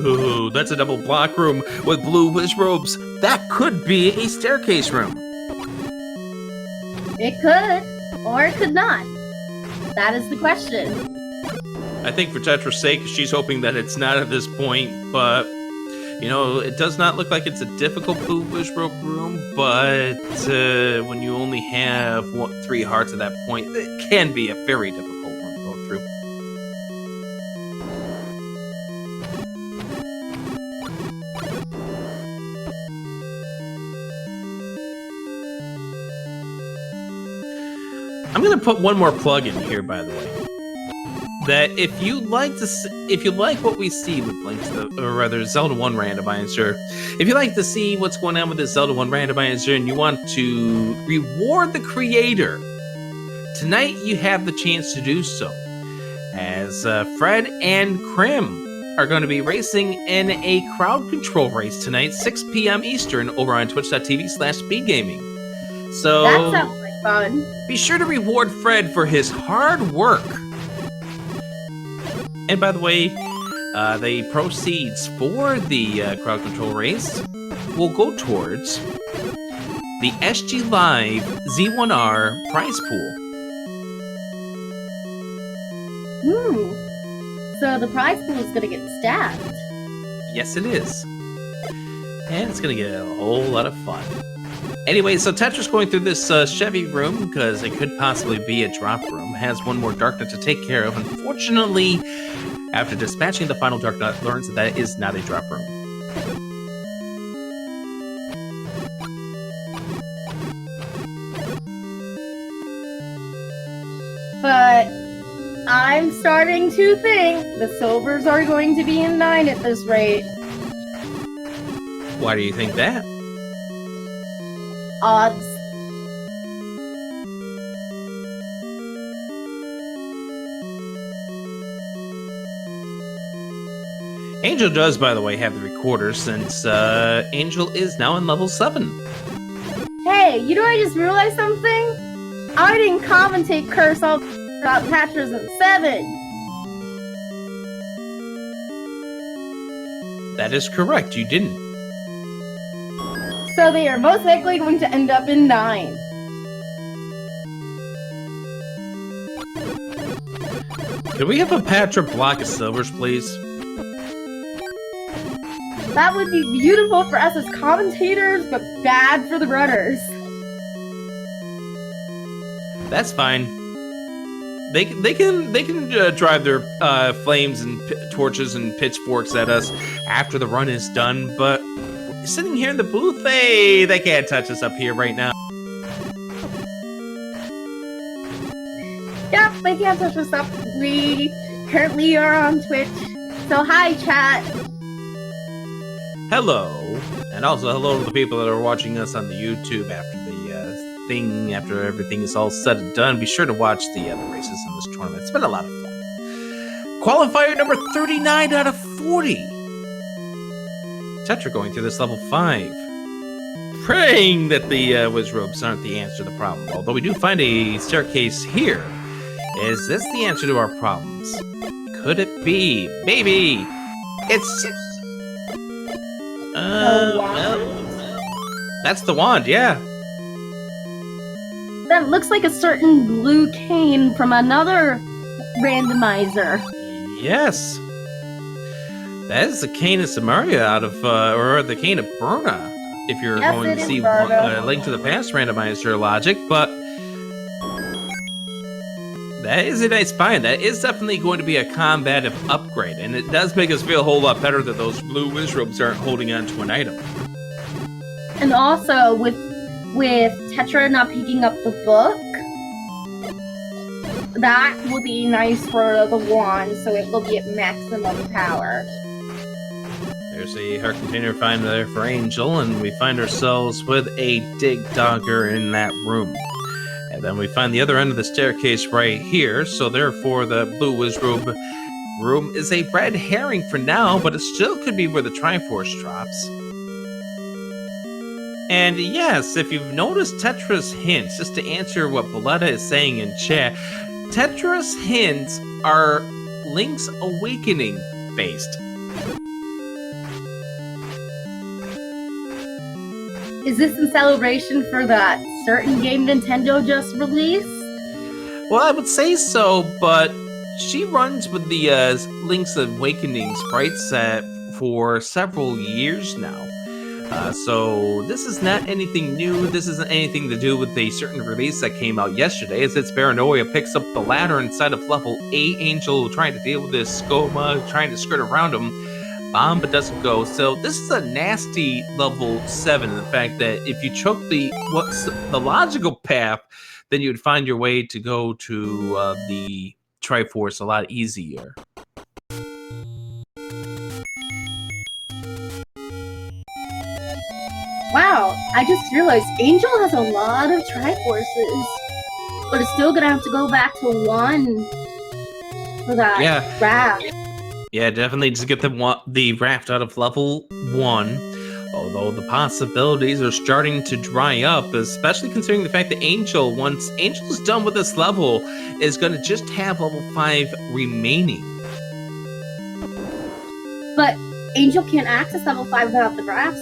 Ooh, that's a double block room with blue Whiz Robes. That could be a staircase room. It could, or it could not. That is the question. I think for Tetra's sake, she's hoping that it's not at this point, but, you know, it does not look like it's a difficult blue Whiz Robe room, but when you only have 3 hearts at that point, it can be a very difficult room to go through. I'm gonna put one more plug in here, by the way. That if you like what we see with Link to the, or rather Zelda 1 Randomizer, if you like to see what's going on with this Zelda 1 Randomizer and you want to reward the creator, tonight you have the chance to do so, as Fred and Krim are going to be racing in a crowd control race tonight, 6 p.m. Eastern, over on twitch.tv/speedgaming. So That sounds like fun. be sure to reward Fred for his hard work. And by the way, the proceeds for the crowd control race will go towards the SG Live Z1R prize pool. So the prize pool is going to get stacked. Yes, it is. And it's going to get a whole lot of fun. Anyway, so Tetra's going through this Chevy room because it could possibly be a drop room. Has one more Dark Nut to take care of. Unfortunately, after dispatching the final Dark Nut, learns that that is not a drop room. But I'm starting to think the silvers are going to be in 9 at this rate. Why do you think that? Odds. Angel does, by the way, have the recorder since Angel is now in level 7. Hey, you know I just realized something? I didn't commentate curse all about Patras at 7. That is correct, you didn't. So they are most likely going to end up in 9. Could we have a Patra block of silvers, please? That would be beautiful for us as commentators, but bad for the runners. That's fine. They can drive their flames and torches and pitchforks at us after the run is done, but sitting here in the booth, hey, they can't touch us up here right now. Yep, they can't touch us up. We currently are on Twitch. So hi, chat. Hello, and also hello to the people that are watching us on the YouTube after after everything is all said and done. Be sure to watch the other races in this tournament. It's been a lot of fun. Qualifier number 39 out of 40. Tetra going through this level 5. Praying that the Whiz Robes aren't the answer to the problem. Although we do find a staircase here. Is this the answer to our problems? Could it be? Maybe. It's... well, that's the wand, yeah. That looks like a certain blue cane from another randomizer. Yes. That is the cane of Samaria out of, or the cane of Burna, if you're Yes, going it to is see Burna. Link to the Past randomizer logic, but that is a nice find. That is definitely going to be a combative upgrade, and it does make us feel a whole lot better that those blue Whiz Robes aren't holding on to an item. And also, with Tetra not picking up the book, that will be nice for the wand, so it will be at maximum power. There's a heart container find there for Angel, and we find ourselves with a dig dogger in that room. And then we find the other end of the staircase right here, so therefore the blue wizrobe room is a red herring for now, but it still could be where the Triforce drops. And yes, if you've noticed Tetra's hints, just to answer what Boletta is saying in chat, Tetra's hints are Link's Awakening based. Is this in celebration for that certain game Nintendo just released? Well, I would say so, but she runs with the Link's Awakening sprite set for several years now. So this is not anything new. This isn't anything to do with a certain release that came out yesterday. As its Paranoia picks up the ladder inside of level 8, Angel trying to deal with this Skoma, trying to skirt around him. Bomb, but doesn't go. So this is a nasty level 7. The fact that if you took the logical path, then you'd find your way to go to the Triforce a lot easier. Wow, I just realized Angel has a lot of Triforces, but it's still gonna have to go back to 1 for that raft. Yeah, definitely just get the raft out of level 1. Although the possibilities are starting to dry up, especially considering the fact that Angel, once Angel's done with this level, is going to just have level 5 remaining. But Angel can't access level 5 without the raft,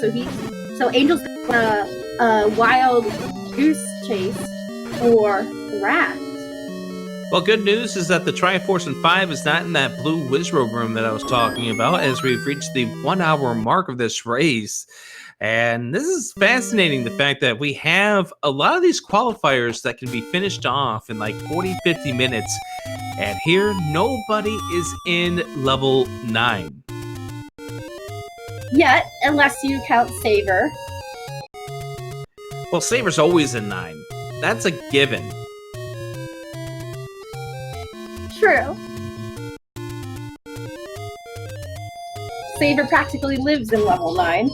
so Angel's gonna wild goose chase for the raft. Well, good news is that the Triforce in 5 is not in that blue wizrobe room that I was talking about, as we've reached the 1 hour mark of this race. And this is fascinating, the fact that we have a lot of these qualifiers that can be finished off in like 40-50 minutes. And here, nobody is in level 9. Yet, unless you count Saber. Well, Saber's always in 9. That's a given. True. Saber practically lives in level 9.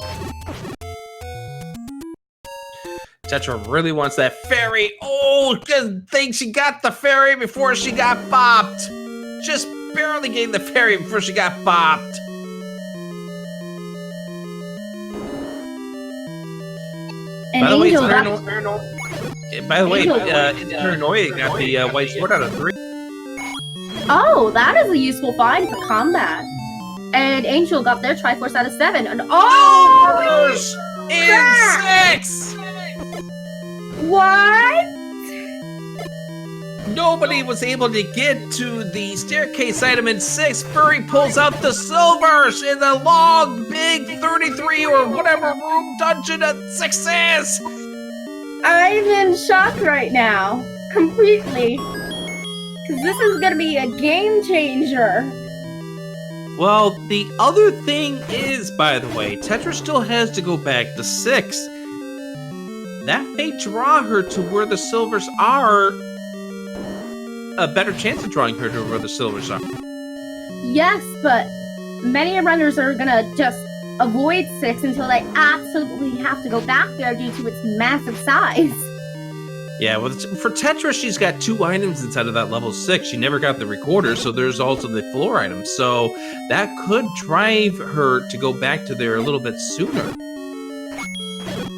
Tetra really wants that fairy. Oh, good thing she got the fairy before she got bopped. Just barely getting the fairy before she got bopped. And by the way, Paranoia got the white sword out of 3. Oh, that is a useful find for combat. And Angel got their Triforce out of 7. And in 6! What? Nobody was able to get to the staircase item in 6. Furry pulls out the silvers in the long, big 33 or whatever room dungeon that 6 is. I'm in shock right now. Completely. Because this is going to be a game changer. Well, the other thing is, by the way, Tetra still has to go back to 6. That may draw her to where the silvers are. A better chance of drawing her to where the silvers are. Yes, but many runners are going to just avoid 6 until they absolutely have to go back there due to its massive size. Yeah, well, for Tetra, she's got 2 items inside of that level 6. She never got the recorder, so there's also the floor item. So that could drive her to go back to there a little bit sooner.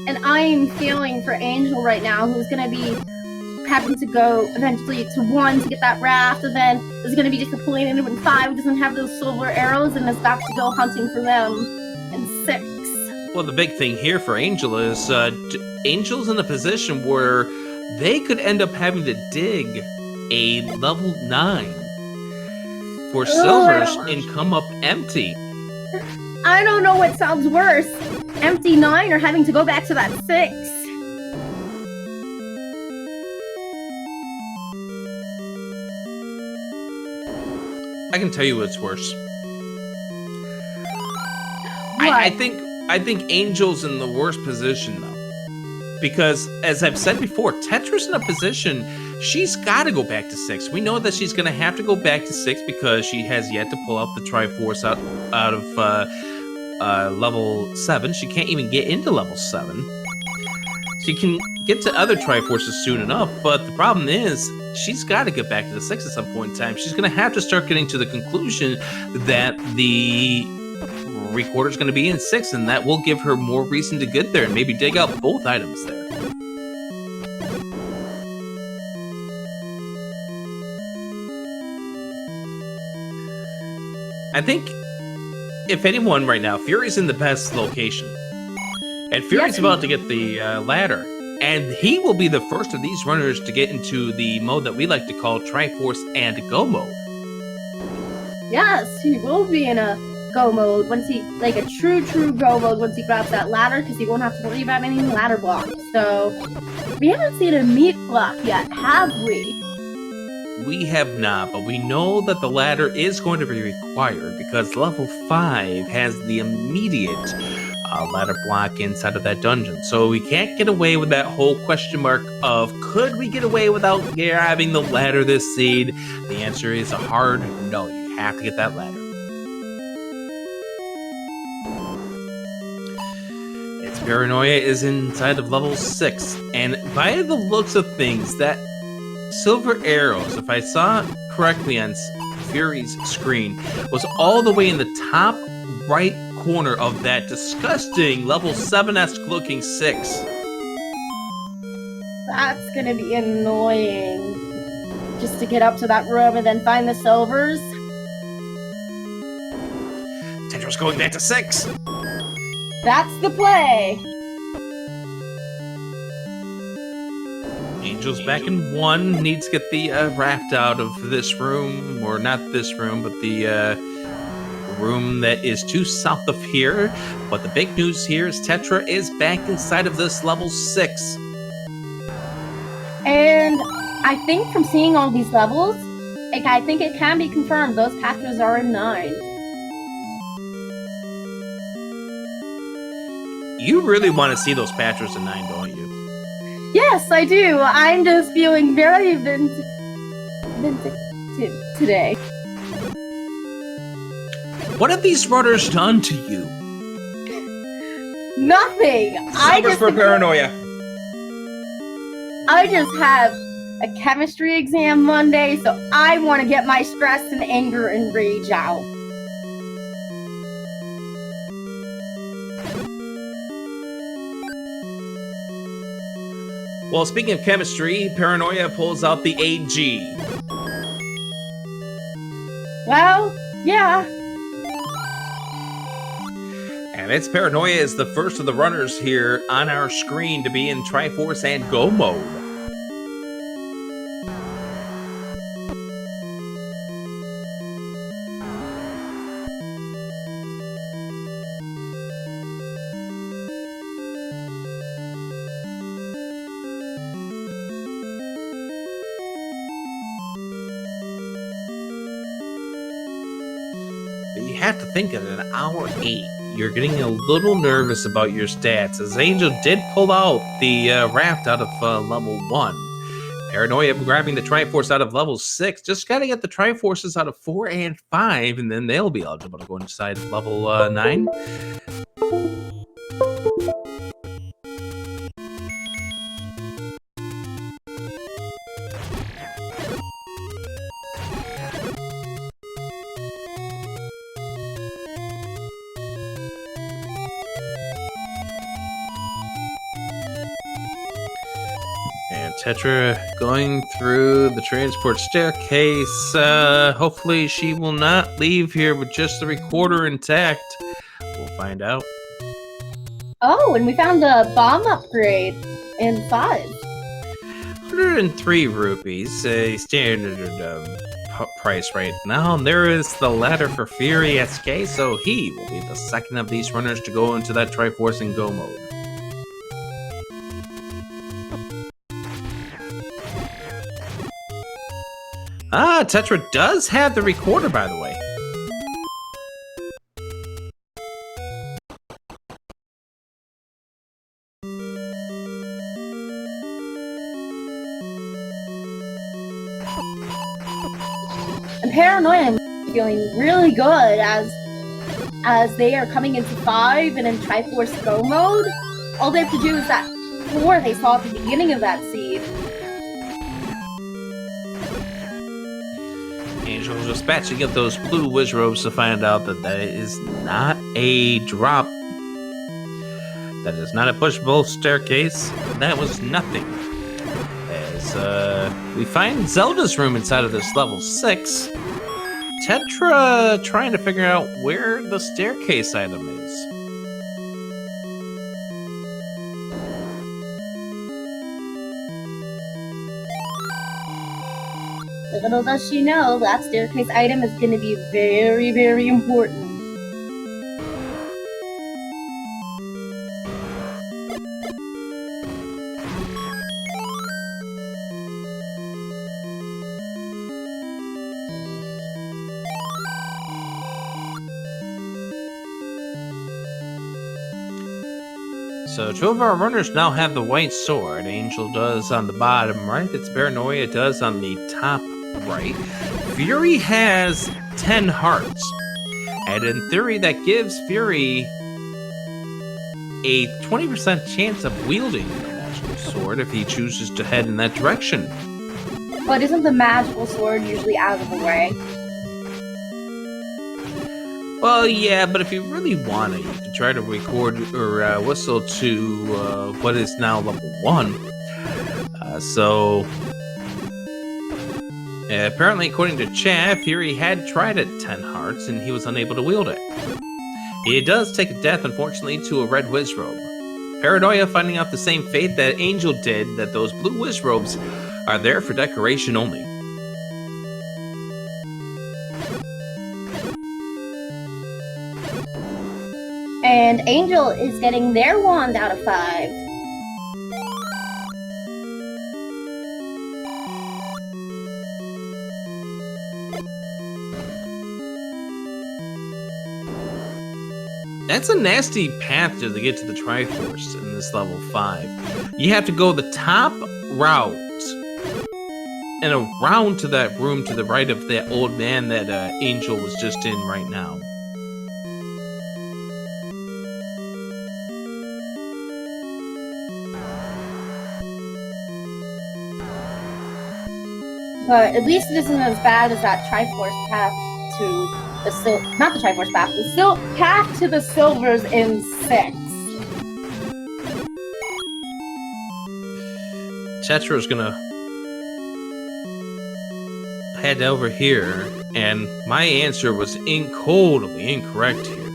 And I'm feeling for Angel right now, who's going to be having to go eventually to 1 to get that raft, and then is going to be disappointed when 5 doesn't have those silver arrows and has got to go hunting for them in 6. Well, the big thing here for Angel is Angel's in a position where they could end up having to dig a level 9 for silvers and come up empty. I don't know what sounds worse. Empty 9 or having to go back to that 6. I can tell you what's worse. What? I think Angel's in the worst position though. Because, as I've said before, Tetra's in a position, she's got to go back to 6. We know that she's going to have to go back to 6 because she has yet to pull out the Triforce out of level 7. She can't even get into level 7. She can get to other Triforces soon enough, but the problem is she's got to get back to the 6 at some point in time. She's going to have to start getting to the conclusion that the recorder is going to be in 6, and that will give her more reason to get there and maybe dig out both items there. I think, if anyone right now, Fury's in the best location. And Fury's about to get the ladder. And he will be the first of these runners to get into the mode that we like to call Triforce and Go mode. Yes, he will be in a Go mode once he, like a true Go mode once he grabs that ladder, because he won't have to worry about any ladder blocks. So, we haven't seen a meat block yet, have we? We have not, but we know that the ladder is going to be required because level 5 has the immediate ladder block inside of that dungeon. So we can't get away with that whole question mark of could we get away without grabbing the ladder this seed? The answer is a hard no. You have to get that ladder. Its paranoia is inside of level 6, and by the looks of things, that silver arrows, if I saw correctly on Fury's screen, was all the way in the top right corner of that disgusting level 7-esque looking 6. That's gonna be annoying. Just to get up to that room and then find the silvers. Tetra's going back to 6. That's the play. Angel's back in 1. Needs to get the raft out of this room, or not this room, but the room that is to south of here. But the big news here is Tetra is back inside of this level 6. And I think from seeing all these levels, like, I think it can be confirmed those patches are in 9. You really want to see those patches in 9, don't you? Yes, I do. I'm just feeling very vindicative today. What have these runners done to you? Nothing. Silvers for paranoia. I just have a chemistry exam Monday, so I want to get my stress and anger and rage out. Well, speaking of chemistry, paranoia pulls out the AG. Well, yeah. And its paranoia is the first of the runners here on our screen to be in Triforce and Go mode. You have to think at an hour 8, you're getting a little nervous about your stats, as Angel did pull out the raft out of level 1. Paranoia grabbing the Triforce out of level 6. Just gotta get the Triforces out of 4 and 5, and then they'll be eligible to go inside of level 9. And Tetra going through the transport staircase. Hopefully she will not leave here with just the recorder intact. We'll find out. Oh, and we found a bomb upgrade in 5. 103 rupees, a standard price right now. And there is the ladder for Fury SK, so he will be the second of these runners to go into that Triforce and Go mode. Ah, Tetra does have the recorder, by the way. And paranoia, I'm feeling really good as as they are coming into 5 and in Triforce Go mode, all they have to do is that 4 they saw at the beginning of that seed. Angel dispatching of those blue Wizrobes to find out that that is not a drop. That is not a pushable staircase. That was nothing. As we find Zelda's room inside of this level 6. Tetra trying to figure out where the staircase item is. Little does she know, that staircase item is going to be very, very important. So 2 of our runners now have the white sword. Angel does on the bottom right. It's Paranoia does on the top right. Fury has 10 hearts. And in theory, that gives Fury a 20% chance of wielding the magical sword if he chooses to head in that direction. But isn't the magical sword usually out of the way? Well, yeah, but if you really want to, you can try to record or whistle to what is now level 1. Apparently, according to chat, Fury had tried at 10 hearts and he was unable to wield it. He does take a death, unfortunately, to a red Wizrobe. Paranoia finding out the same fate that Angel did, that those blue Wizrobes are there for decoration only. And Angel is getting their wand out of 5. That's a nasty path to get to the Triforce in this level 5. You have to go the top route and around to that room to the right of that old man that Angel was just in right now. But at least it isn't as bad as that Triforce path to the not the Triforce path, the path to the Silvers in 6. Tetra's gonna head over here, and my answer was totally incorrect here.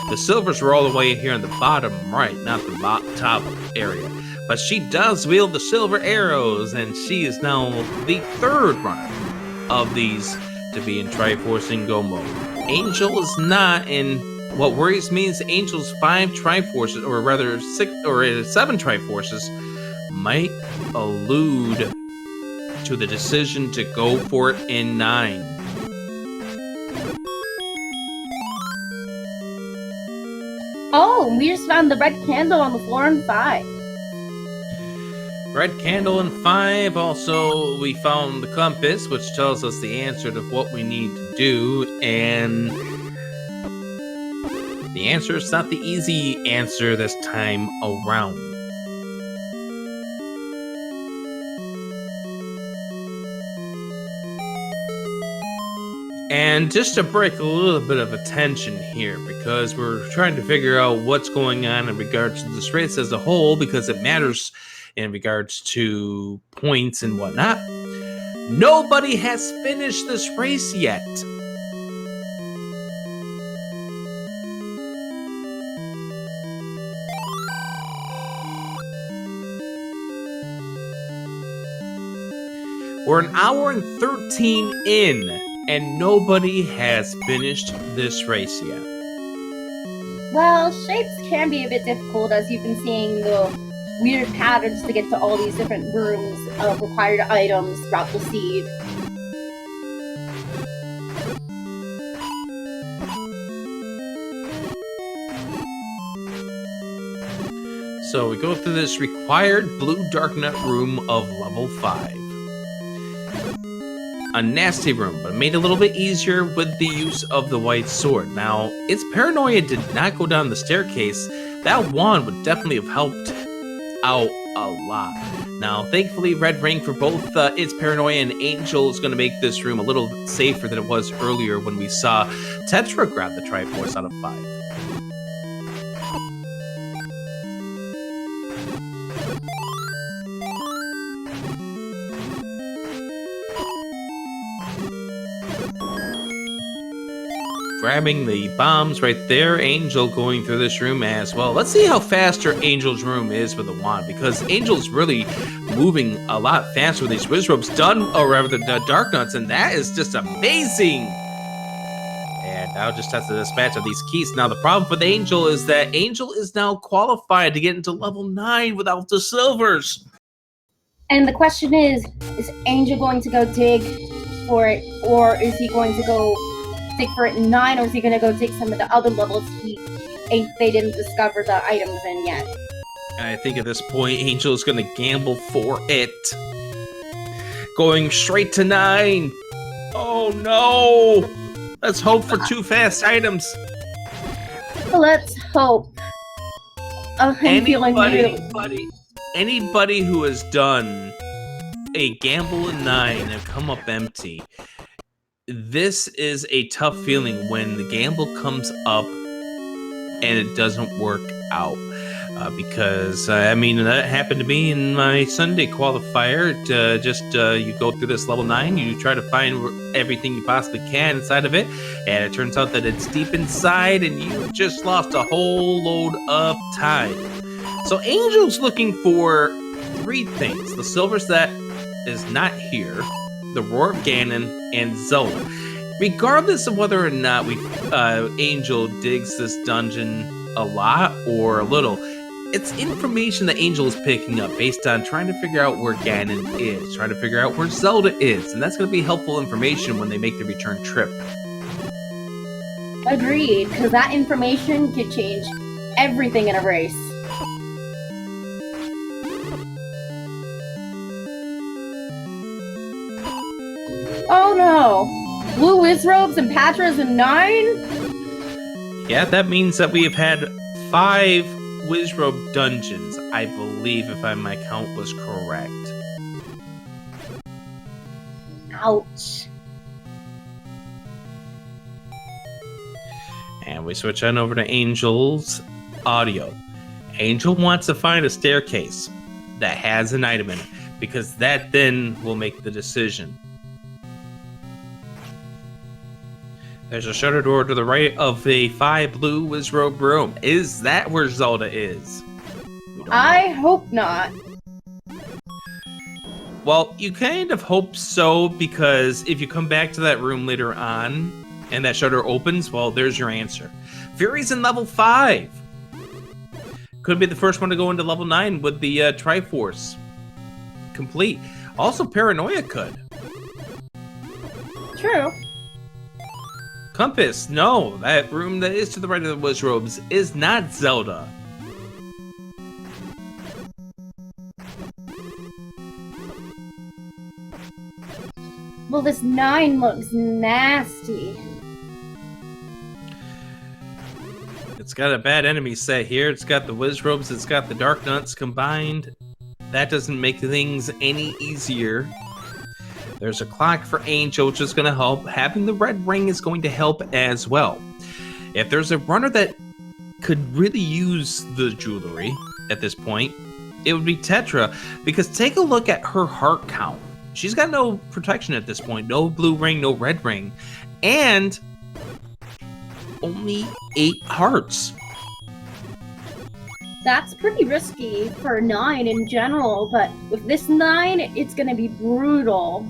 The Silvers were all the way here in the bottom right, not the top area. But she does wield the silver arrows, and she is now the 3rd runner of these to be in Triforce and Go mode. Angel is not, and what worries me is Angel's 5 Triforces, or rather 6 or 7 Triforces, might allude to the decision to go for it in 9. Oh, we just found the red candle on the floor in 5. Red candle in 5. Also, we found the compass, which tells us the answer to what we need to do, and the answer is not the easy answer this time around. And just to break a little bit of attention here, because we're trying to figure out what's going on in regards to this race as a whole, because it matters in regards to points and whatnot. Nobody has finished this race yet. We're an hour and 13 in, and nobody has finished this race yet. Well, shapes can be a bit difficult, as you've been seeing the weird patterns to get to all these different rooms of required items throughout the seed. So we go through this required blue dark nut room of level 5. a nasty room, but made a little bit easier with the use of the white sword. Now, its paranoia did not go down the staircase. That wand would definitely have helped out a lot. Now, thankfully, red ring for both its paranoia and Angel is going to make this room a little safer than it was earlier when we saw Tetra grab the Triforce out of 5. Grabbing the bombs right there. Angel going through this room as well. Let's see how faster Angel's room is with the wand, because Angel's really moving a lot faster with these Wizrobes done, or rather the Dark Nuts, and that is just amazing. And now just has to dispatch of these keys. Now the problem with Angel is that Angel is now qualified to get into level 9 without the silvers. And the question is Angel going to go dig for it, or is he going to go dig for it in 9, or is he going to go dig some of the other levels they didn't discover the items in yet? I think at this point, Angel is going to gamble for it. Going straight to 9. Oh no! Let's hope for 2 fast items. Let's hope. I'm feeling really... Anybody who has done a gamble in 9 and come up empty, this is a tough feeling when the gamble comes up and it doesn't work out. Because, I mean, that happened to me in my Sunday qualifier. You go through this level 9, you try to find everything you possibly can inside of it, and it turns out that it's deep inside, and you just lost a whole load of time. So Angel's looking for 3 things. The silver set is not here, the Roar of Ganon, and Zelda. Regardless of whether or not Angel digs this dungeon a lot or a little, it's information that Angel is picking up based on trying to figure out where Ganon is, trying to figure out where Zelda is, and that's going to be helpful information when they make the return trip. Agreed, because that information could change everything in a race. Oh no! Blue Wizrobes and Patras in 9? Yeah, that means that we have had 5 Wizrobe dungeons, I believe, if my count was correct. Ouch. And we switch on over to Angel's audio. Angel wants to find a staircase that has an item in it, because that then will make the decision. There's a shutter door to the right of a 5 blue Wizrobe room. Is that where Zelda is? I hope not. Well, you kind of hope so, because if you come back to that room later on and that shutter opens, well, there's your answer. Fury's in level 5. Could be the first one to go into level 9 with the Triforce complete. Also, Paranoia could. True. Compass, no, that room that is to the right of the Wizrobes is not Zelda. Well, this 9 looks nasty. It's got a bad enemy set here. It's got the Wizrobes, it's got the Dark Nuts combined. That doesn't make things any easier. There's a clock for Angel, which is going to help. Having the red ring is going to help as well. If there's a runner that could really use the jewelry at this point, it would be Tetra, because take a look at her heart count. She's got no protection at this point. No blue ring, no red ring, and only 8 hearts. That's pretty risky for 9 in general, but with this 9, it's going to be brutal.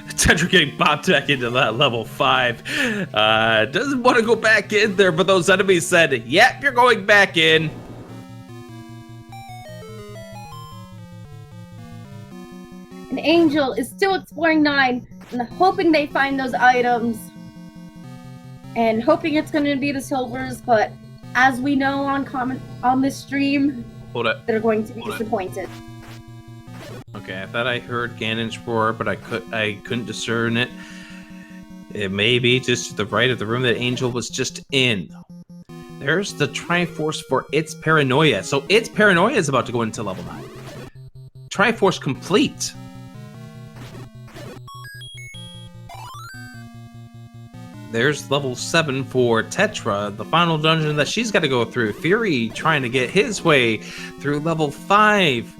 Tetra getting bopped back into that level 5. Doesn't want to go back in there, but those enemies said, yep, you're going back in. And Angel is still exploring 9 and hoping they find those items. And hoping it's going to be the silvers, but as we know on this stream, they're going to be disappointed. Okay, I thought I heard Ganon's roar, but I couldn't discern it. It may be just to the right of the room that Angel was just in. There's the Triforce for its Paranoia. So its Paranoia is about to go into level 9. Triforce complete. There's level 7 for Tetra, the final dungeon that she's got to go through. Fury trying to get his way through level 5.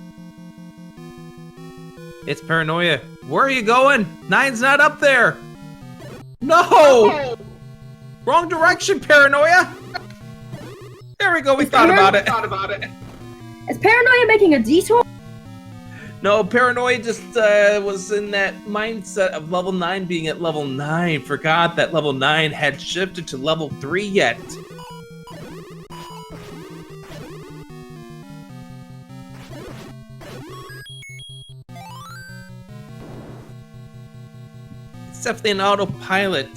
It's Paranoia. Where are you going? 9's not up there. No! Wrong direction, Paranoia. There we go. We thought about it. Is Paranoia making a detour? No, Paranoia just was in that mindset of level 9 being at level 9. Forgot that level 9 had shifted to level 3 yet. It's definitely an autopilot.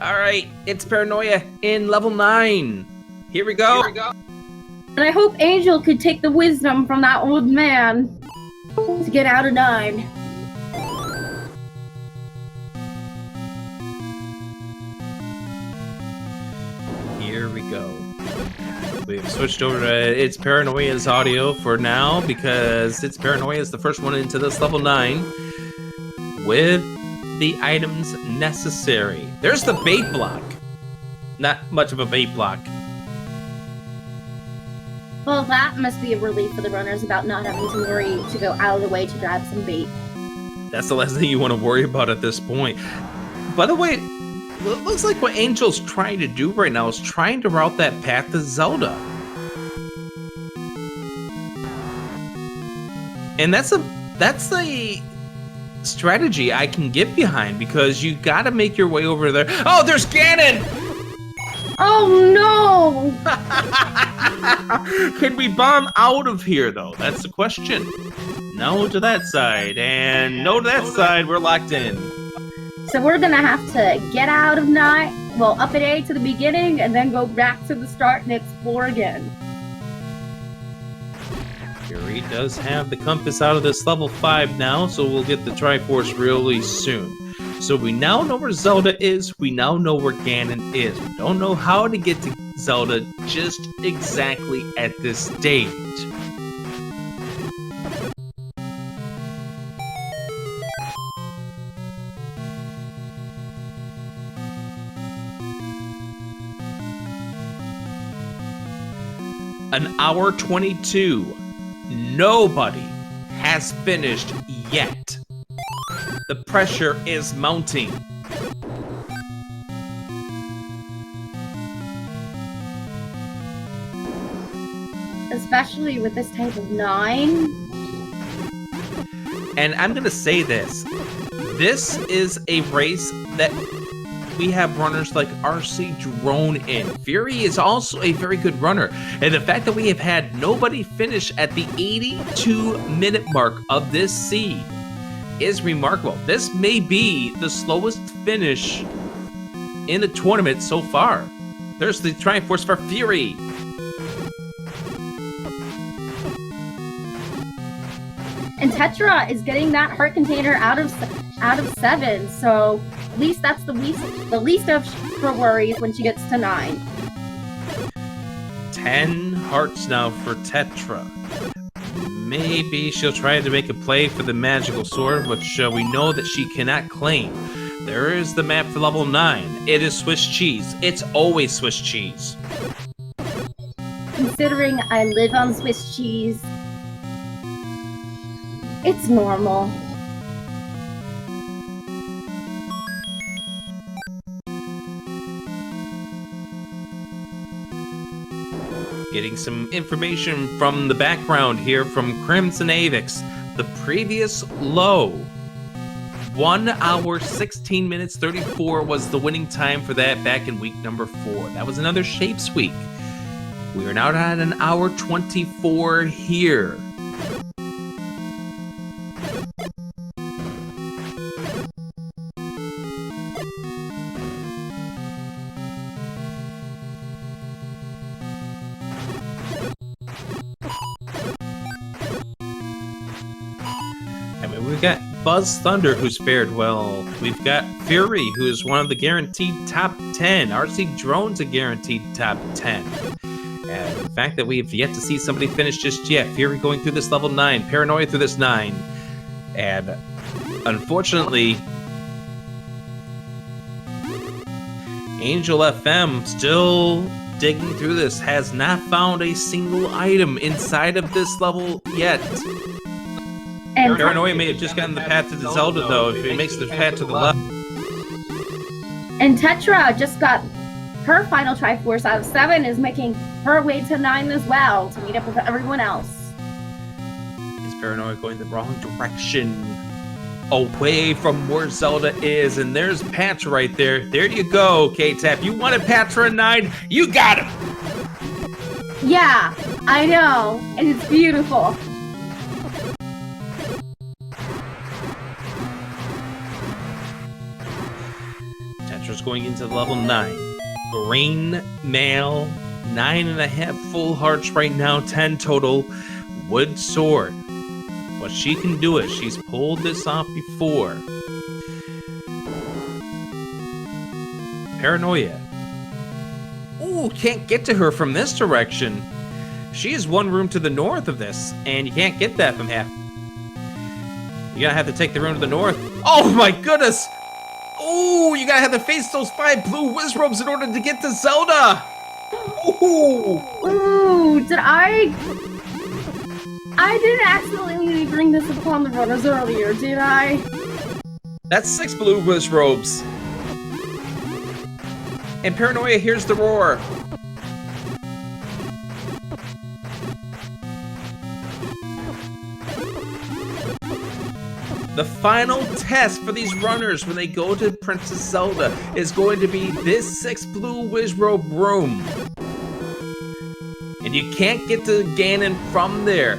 Alright, it's Paranoia in level 9. Here we go. And I hope Angel could take the wisdom from that old man to get out of 9. Here we go. We've switched over to It's Paranoia's audio for now because It's Paranoia is the first one into this level 9 with the items necessary. There's the bait block. Not much of a bait block. Well, that must be a relief for the runners about not having to worry to go out of the way to grab some bait. That's the last thing you want to worry about at this point. By the way, it looks like what Angel's trying to do right now is trying to route that path to Zelda. And that's a strategy I can get behind because you got to make your way over there. Oh, there's Ganon! Oh no! Can we bomb out of here, though? That's the question. No to that side, and no to that side. We're locked in. So we're gonna have to get out of 9, well, up at A to the beginning, and then go back to the start and explore again. Fury does have the compass out of this level 5 now, so we'll get the Triforce really soon. So we now know where Zelda is, we now know where Ganon is. We don't know how to get to Zelda just exactly at this stage. An hour 22. Nobody has finished yet. The pressure is mounting. Especially with this type of 9. And I'm gonna say this. This is a race that we have runners like RC Drone in. Fury is also a very good runner. And the fact that we have had nobody finish at the 82-minute mark of this seed is remarkable. This may be the slowest finish in the tournament so far. There's the Triforce for Fury. And Tetra is getting that heart container out of 7, so at least that's the least of her worries when she gets to 9. 10 hearts now for Tetra. Maybe she'll try to make a play for the magical sword, which we know that she cannot claim. There is the map for level 9. It is Swiss cheese. It's always Swiss cheese. Considering I live on Swiss cheese, it's normal. Getting some information from the background here from Crimson Avix. The previous low, 1 hour, 16 minutes, 34 was the winning time for that back in week number 4. That was another Shapes week. We are now at an hour 24 here. we've got Buzz Thunder, who's fared well. We've got Fury, who is one of the guaranteed top 10. RC Drone's a guaranteed top 10. And the fact that we have yet to see somebody finish just yet. Fury going through this level 9, Paranoia through this 9. And unfortunately, Angel FM still digging through this, has not found a single item inside of this level yet. And Paranoia may have just gotten the path to the Zelda, though, if he makes the path to the left. And Tetra just got her final Triforce out of 7, is making her way to 9 as well to meet up with everyone else. Is Paranoia going the wrong direction? Away from where Zelda is, and there's Patra right there. There you go, K-Tap. You wanted Patra 9, you got him! Yeah, I know, and it's beautiful. Tetra's going into level 9. Rain Mail, 9.5 full hearts right now, 10 total. Wood Sword. But she can do it. She's pulled this off before. Paranoia. Ooh, can't get to her from this direction. She is one room to the north of this, and you can't get that from half. You're gonna have to take the room to the north. Oh my goodness! Ooh, you gotta have to face those 5 blue Wizrobes in order to get to Zelda! Ooh! Ooh, I didn't accidentally bring this upon the runners earlier, did I? That's 6 blue Wizrobes. And Paranoia hears the roar. The final test for these runners when they go to Princess Zelda is going to be this 6 blue Wizrobe room. And you can't get to Ganon from there.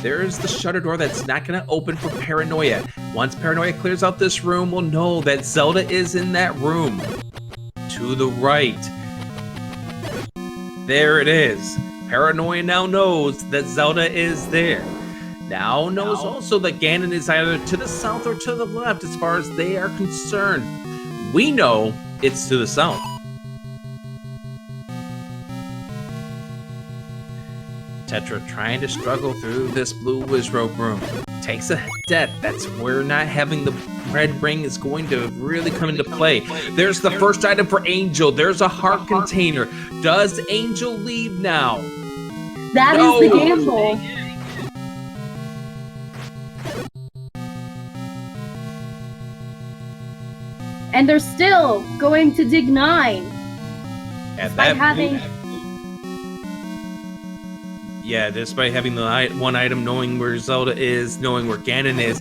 There's the shutter door that's not going to open for Paranoia. Once Paranoia clears out this room, we'll know that Zelda is in that room. To the right. There it is. Paranoia now knows that Zelda is there. Now knows also that Ganon is either to the south or to the left as far as they are concerned. We know it's to the south. Tetra trying to struggle through this blue Wizrobe room. Takes a death. That's where not having the red ring is going to really come into play. There's the first item for Angel. There's a heart container. Does Angel leave now? That is the gamble. And they're still going to dig 9. Despite having the one item, knowing where Zelda is, knowing where Ganon is.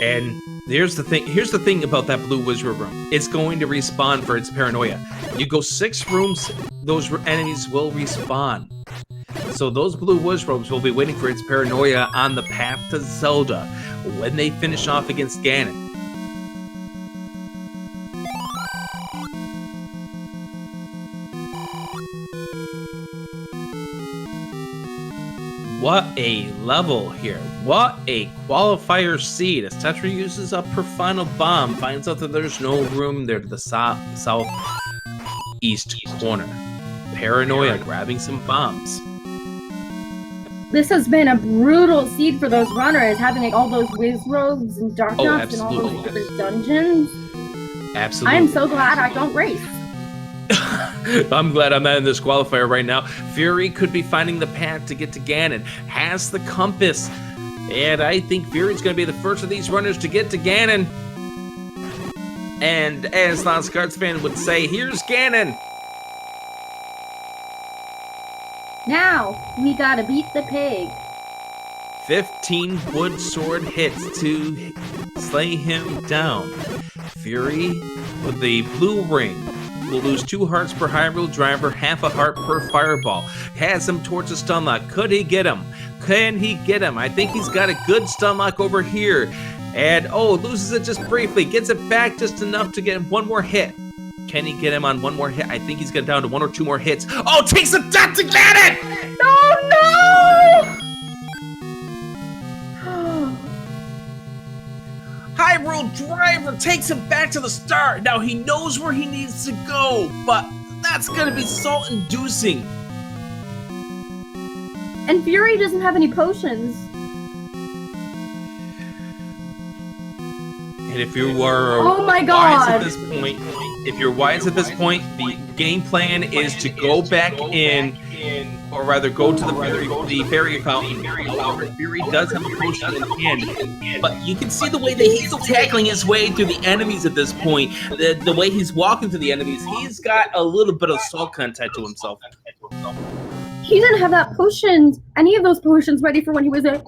And here's the thing about that blue Wizard room. It's going to respawn for its Paranoia. You go 6 rooms, those enemies will respawn. So those blue Wizrobes will be waiting for its Paranoia on the path to Zelda when they finish off against Ganon. What a level here. What a qualifier seed. As Tetra uses up her final bomb, finds out that there's no room there to the southeast corner. Paranoia grabbing some bombs. This has been a brutal seed for those runners, having like all those Wizrobes and Dark Knots and all those different dungeons. Absolutely. I'm so glad I don't race. I'm glad I'm not in this qualifier right now. Fury could be finding the path to get to Ganon. Has the compass. And I think Fury's going to be the first of these runners to get to Ganon. And as Lost Cards fan would say, here's Ganon. Now, we gotta beat the pig. 15 wood sword hits to slay him down. Fury with the blue ring will lose 2 hearts per Hyrule Driver, half a heart per Fireball. Has him towards a stun lock. Could he get him? Can he get him? I think he's got a good stun lock over here. And, loses it just briefly. Gets it back just enough to get one more hit. Can he get him on one more hit? I think he's got down to 1 or 2 more hits. Oh, takes a dot to get it! Oh, no! Hyrule Driver takes him back to the start. Now he knows where he needs to go, but that's gonna be salt-inducing. And Fury doesn't have any potions. And if you are wise at this point, the game plan is to go back in, or rather go to the fairy fountain. However, Fury does have a potion in hand, but you can see the way that he's tackling his way through the enemies at this point. The way he's walking through the enemies, he's got a little bit of salt content to himself. He didn't have that potion, any of those potions ready for when he was a...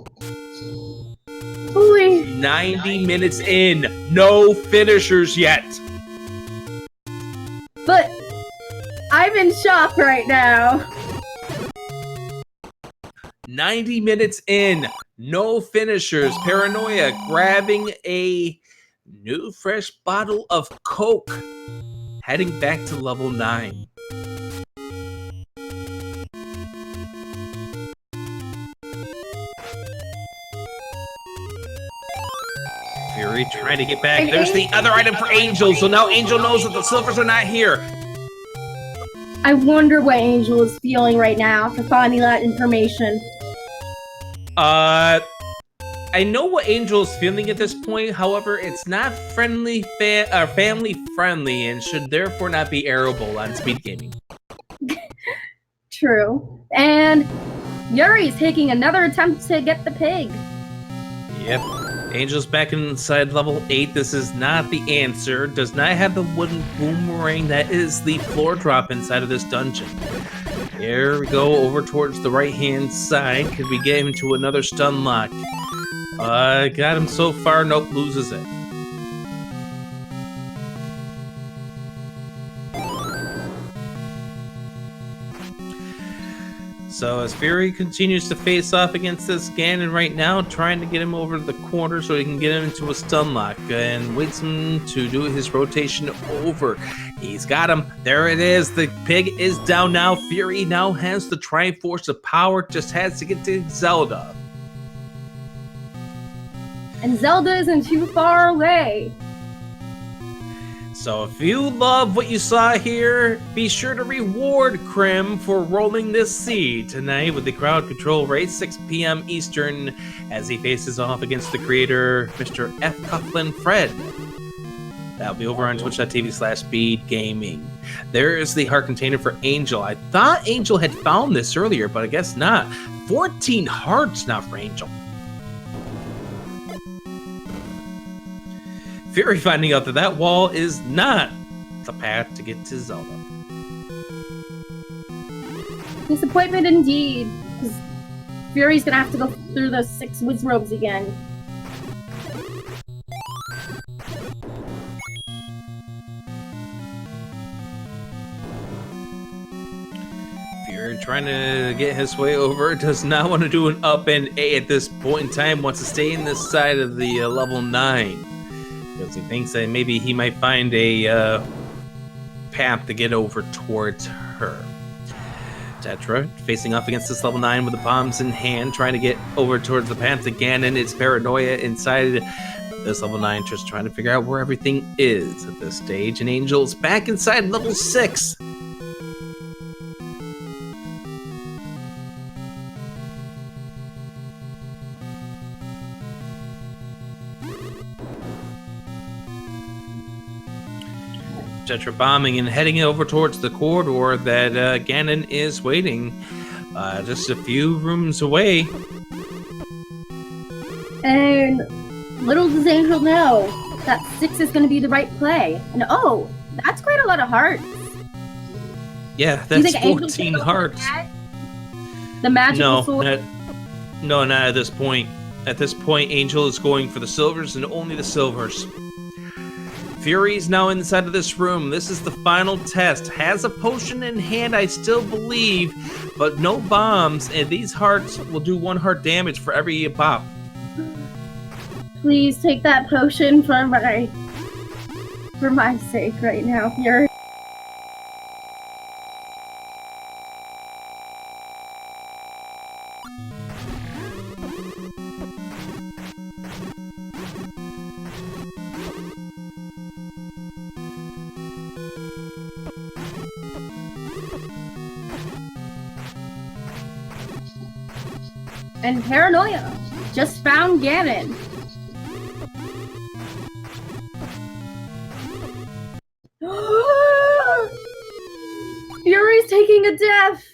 Holy... 90 minutes in, no finishers yet. But I'm in shock right now. 90 minutes in, no finishers. Paranoia grabbing a new fresh bottle of Coke, heading back to level 9. Fury trying to get back. There's the other item for Angel, so now Angel knows that the silvers are not here. I wonder what Angel is feeling right now after finding that information. I know what Angel is feeling at this point. However, it's not family friendly and should therefore not be arrowable on speed gaming. True. And Yuri's taking another attempt to get the pig. Yep. Angel's back inside level 8. This is not the answer. Does not have the wooden boomerang that is the floor drop inside of this dungeon. There we go, over towards the right-hand side. Could we get him to another stun lock? Got him so far. Nope, loses it. So as Fury continues to face off against this Ganon right now, trying to get him over the corner so he can get him into a stun lock and waits him to do his rotation over. He's got him. There it is. The pig is down now. Fury now has the Triforce of Power, just has to get to Zelda. And Zelda isn't too far away. So if you love what you saw here, be sure to reward Krim for rolling this seed tonight with the crowd control race, 6 p.m. Eastern, as he faces off against the creator, Mr. F. Coughlin Fred. That'll be over on twitch.tv/speedgaming. There is the heart container for Angel. I thought Angel had found this earlier, but I guess not. 14 hearts now for Angel. Fury finding out that that wall is not the path to get to Zelda. Disappointment indeed, because Fury's gonna have to go through those 6 Wizrobes again. Fury trying to get his way over, does not want to do an up and A at this point in time, wants to stay in this side of the level 9. Because he thinks that maybe he might find a path to get over towards her. Tetra facing off against this level 9 with the bombs in hand, trying to get over towards the path again, and it's Paranoia inside this level 9, just trying to figure out where everything is at this stage. And Angel's back inside level 6. Tetra bombing and heading over towards the corridor that Ganon is waiting just a few rooms away. And little does Angel know that 6 is going to be the right play. And oh, that's quite a lot of hearts. Yeah, that's 14 hearts. The magical sword? No, not at this point. At this point, Angel is going for the silvers and only the silvers. Fury's now inside of this room. This is the final test. Has a potion in hand, I still believe, but no bombs, and these hearts will do 1 heart damage for every pop. Please take that potion for my sake right now, Fury. And Paranoia just found Ganon. Fury's taking a death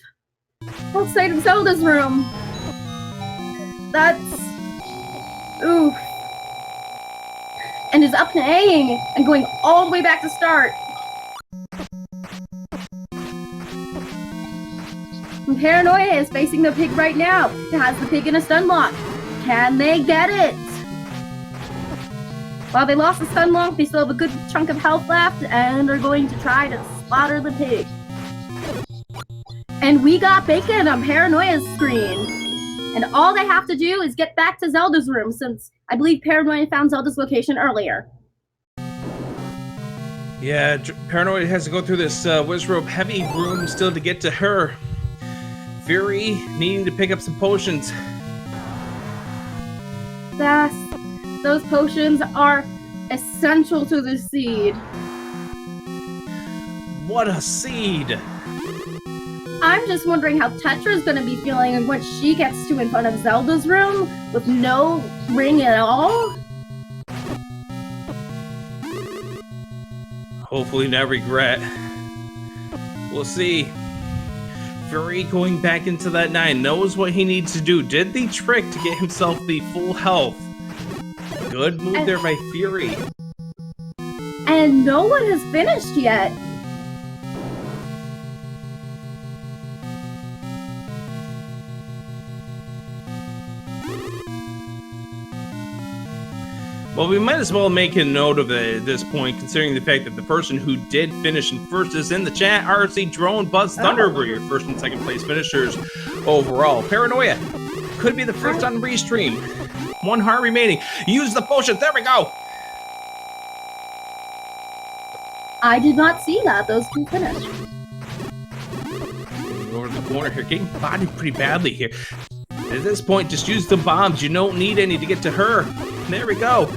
outside of Zelda's room. That's... oof. And is up and A-ing and going all the way back to start. And Paranoia is facing the pig right now. It has the pig in a stun lock. Can they get it? While they lost the stun lock, they still have a good chunk of health left and are going to try to slaughter the pig. And we got Bacon on Paranoia's screen. And all they have to do is get back to Zelda's room, since I believe Paranoia found Zelda's location earlier. Yeah, Paranoia has to go through this Wizrobe heavy room still to get to her. Fury needing to pick up some potions. Those potions are essential to the seed. What a seed! I'm just wondering how Tetra's gonna be feeling when she gets to in front of Zelda's room with no ring at all. Hopefully not regret. We'll see. Fury going back into that 9 knows what he needs to do. Did the trick to get himself the full health. Good move there by Fury. And no one has finished yet. Well, we might as well make a note of it at this point, considering the fact that the person who did finish in first is in the chat. RC Drone, Buzz Thunder were your first and second place finishers overall. Paranoia could be the first on restream. 1 heart remaining. Use the potion. There we go. I did not see that. Those two finished. Over the corner here, getting bodied pretty badly here. At this point, just use the bombs. You don't need any to get to her. There we go.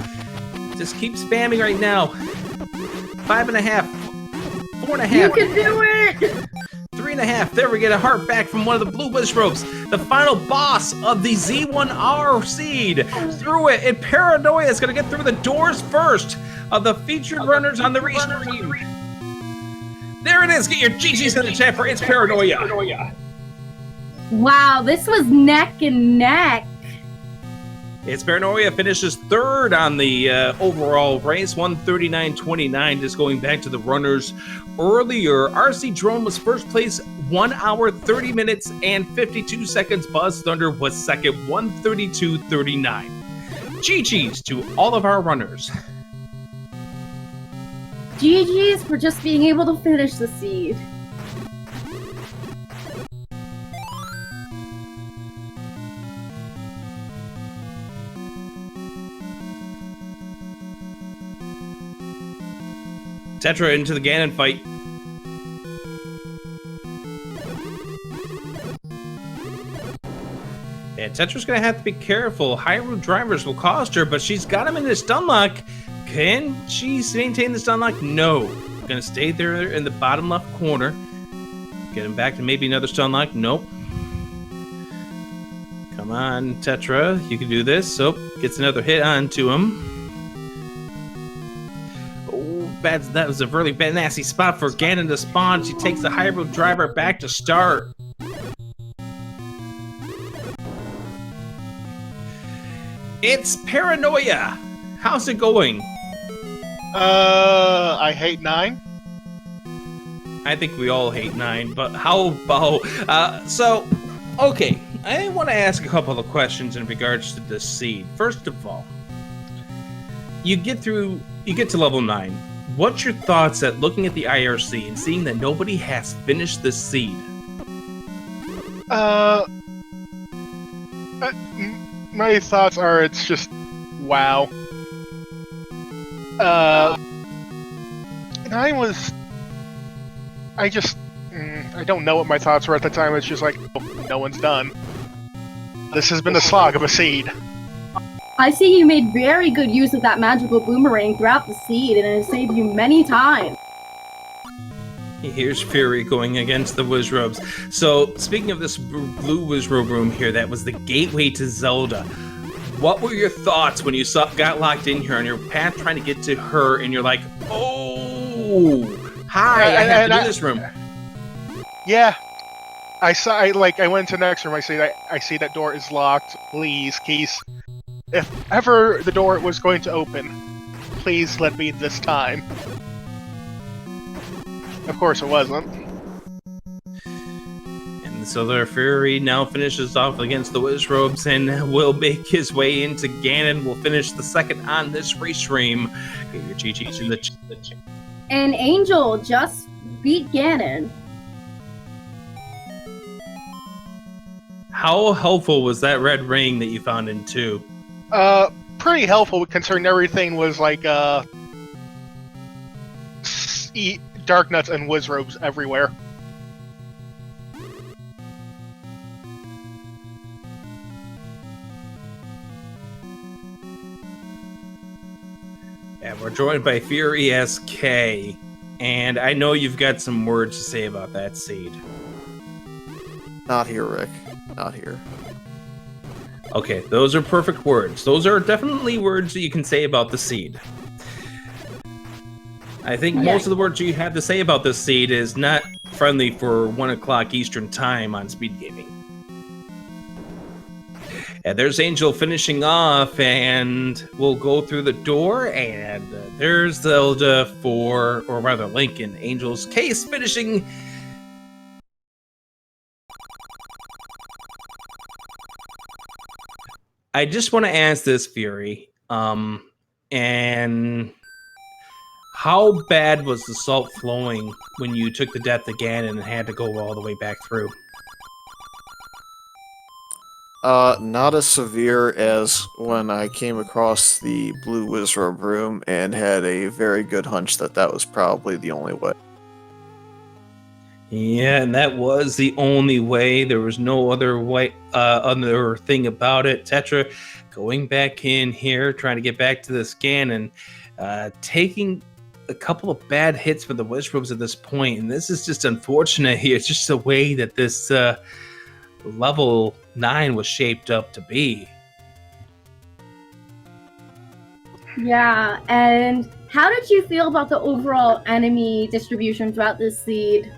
Just keep spamming right now. 5.5. 4.5. You can do it! 3.5. There we get a heart back from one of the blue wish ropes. The final boss of the Z1R seed. Through it, and Paranoia is going to get through the doors first of the featured runners on the restream. There it is. Get your GGs in the chat for It's Paranoia. Wow, this was neck and neck. It's Paranoia finishes third on the overall race, 139.29. Just going back to the runners earlier, RC Drone was first place, 1 hour, 30 minutes, and 52 seconds. Buzz Thunder was second, 132.39. GG's to all of our runners. GG's for just being able to finish the seed. Tetra into the Ganon fight. Yeah, Tetra's gonna have to be careful. Hyrule drivers will cost her, but she's got him in the stun lock. Can she maintain the stun lock? No. Gonna stay there in the bottom left corner. Get him back to maybe another stun lock. Nope. Come on, Tetra. You can do this. So, gets another hit onto him. That was a really bad, nasty spot for Ganon to spawn. She takes the Hyrule driver back to start. It's Paranoia. How's it going? I hate 9. I think we all hate 9, but how about... okay. I want to ask a couple of questions in regards to this seed. First of all, you get to level 9. What's your thoughts at looking at the IRC and seeing that nobody has finished this seed? My thoughts are it's just wow. And I don't know what my thoughts were at the time. It's just like, oh, no one's done. This has been the slog of a seed. I see you made very good use of that magical boomerang throughout the seed, and it saved you many times. Here's Fury going against the Wizrobes. So, speaking of this blue Wizrobe room here, that was the gateway to Zelda. What were your thoughts when you got locked in here on your path trying to get to her, and you're like, oh, hi, I have to do this room. Yeah. I went to the next room, I see that door is locked. Please, Keith. If ever the door was going to open, please let me this time. Of course it wasn't. And so their Fury now finishes off against the Wizrobes and will make his way into Ganon. Will finish the second on this race stream. Get your GG's in the And Angel just beat Ganon. How helpful was that red ring that you found in 2? Pretty helpful considering everything was like, Dark Nuts and Wizrobes everywhere. And we're joined by Fury SK. And I know you've got some words to say about that seed. Not here, Rick. Not here. Okay, those are perfect words. Those are definitely words that you can say about the seed. I think most of the words you have to say about this seed is not friendly for 1 o'clock Eastern time on speed gaming. And there's Angel finishing off, and we'll go through the door, and there's Zelda or rather Link in Angel's case finishing. I just want to ask this, Fury, and how bad was the salt flowing when you took the death again and had to go all the way back through? Not as severe as when I came across the blue Wizrobe room and had a very good hunch that that was probably the only way. Yeah, and that was the only way. There was no other way, other thing about it. Tetra going back in here, trying to get back to this Ganon, taking a couple of bad hits for the Wizrobes at this point, and this is just unfortunate here. It's just the way that this level 9 was shaped up to be. Yeah, and how did you feel about the overall enemy distribution throughout this seed?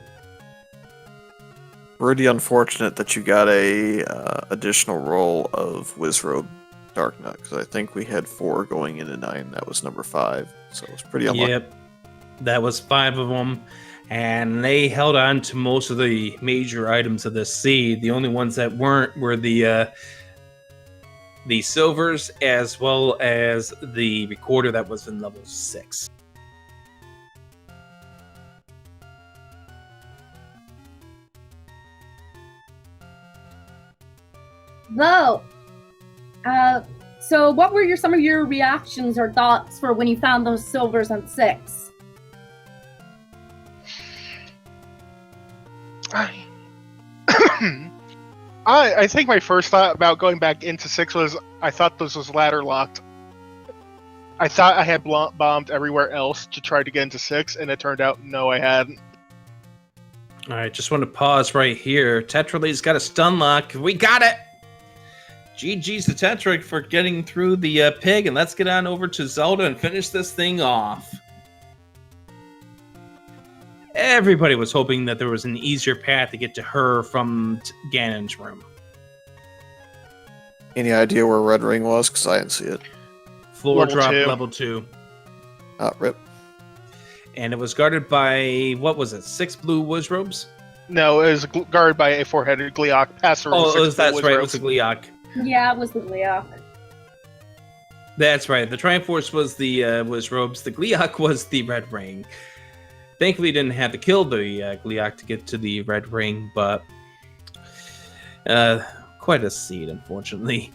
Pretty unfortunate that you got a additional roll of Wizrobe Dark Nut, because I think we had 4 going into 9. That was number 5, so it was pretty unlucky. Yep, that was 5 of them, and they held on to most of the major items of this seed. The only ones that weren't were the silvers, as well as the recorder that was in level 6. Though, so what were some of your reactions or thoughts for when you found those silvers on 6? I think my first thought about going back into 6 was I thought this was ladder locked. I thought I had bombed everywhere else to try to get into 6, and it turned out no, I hadn't. All right, just want to pause right here. Tetraly's got a stun lock. We got it! GG's to Tetra for getting through the pig, and let's get on over to Zelda and finish this thing off. Everybody was hoping that there was an easier path to get to her from Ganon's room. Any idea where Red Ring was? Because I didn't see it. Floor Level drop, 2. level 2. Rip. And it was guarded by, what was it, 6 blue Wizrobes? No, it was guarded by a 4-headed Gleeok. Passed through That's right, it was a Gleeok. Yeah, it was the Gleeok. That's right, the Triforce was the Wizrobes, the Gleeok was the Red Ring. Thankfully, didn't have to kill the Gleeok to get to the Red Ring, but quite a seed, unfortunately.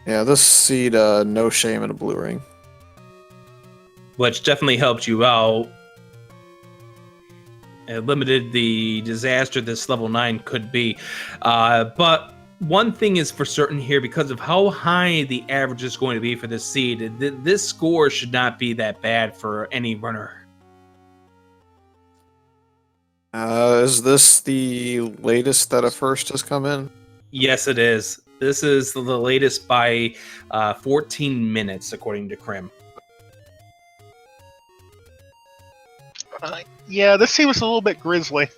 Yeah, this seed, no shame in a blue ring. Which definitely helped you out. It limited the disaster this level 9 could be. But one thing is for certain here, because of how high the average is going to be for this seed, this score should not be that bad for any runner. Is this the latest that a first has come in? Yes, it is. This is the latest by 14 minutes, according to Krim. Yeah, this seems a little bit grisly.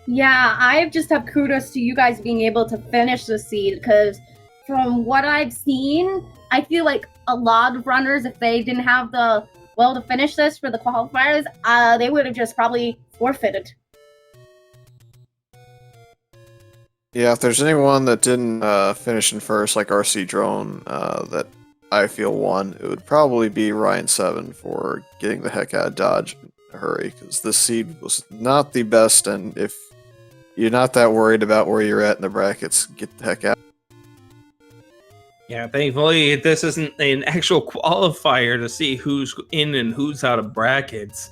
Yeah, I just have kudos to you guys being able to finish the seed because from what I've seen, I feel like a lot of runners, if they didn't have the will to finish this for the qualifiers, they would have just probably forfeited. Yeah, if there's anyone that didn't finish in first, like RC Drone, that I feel won, it would probably be Ryan7 for getting the heck out of Dodge in a hurry, because this seed was not the best, and if you're not that worried about where you're at in the brackets, get the heck out. Yeah, thankfully this isn't an actual qualifier to see who's in and who's out of brackets.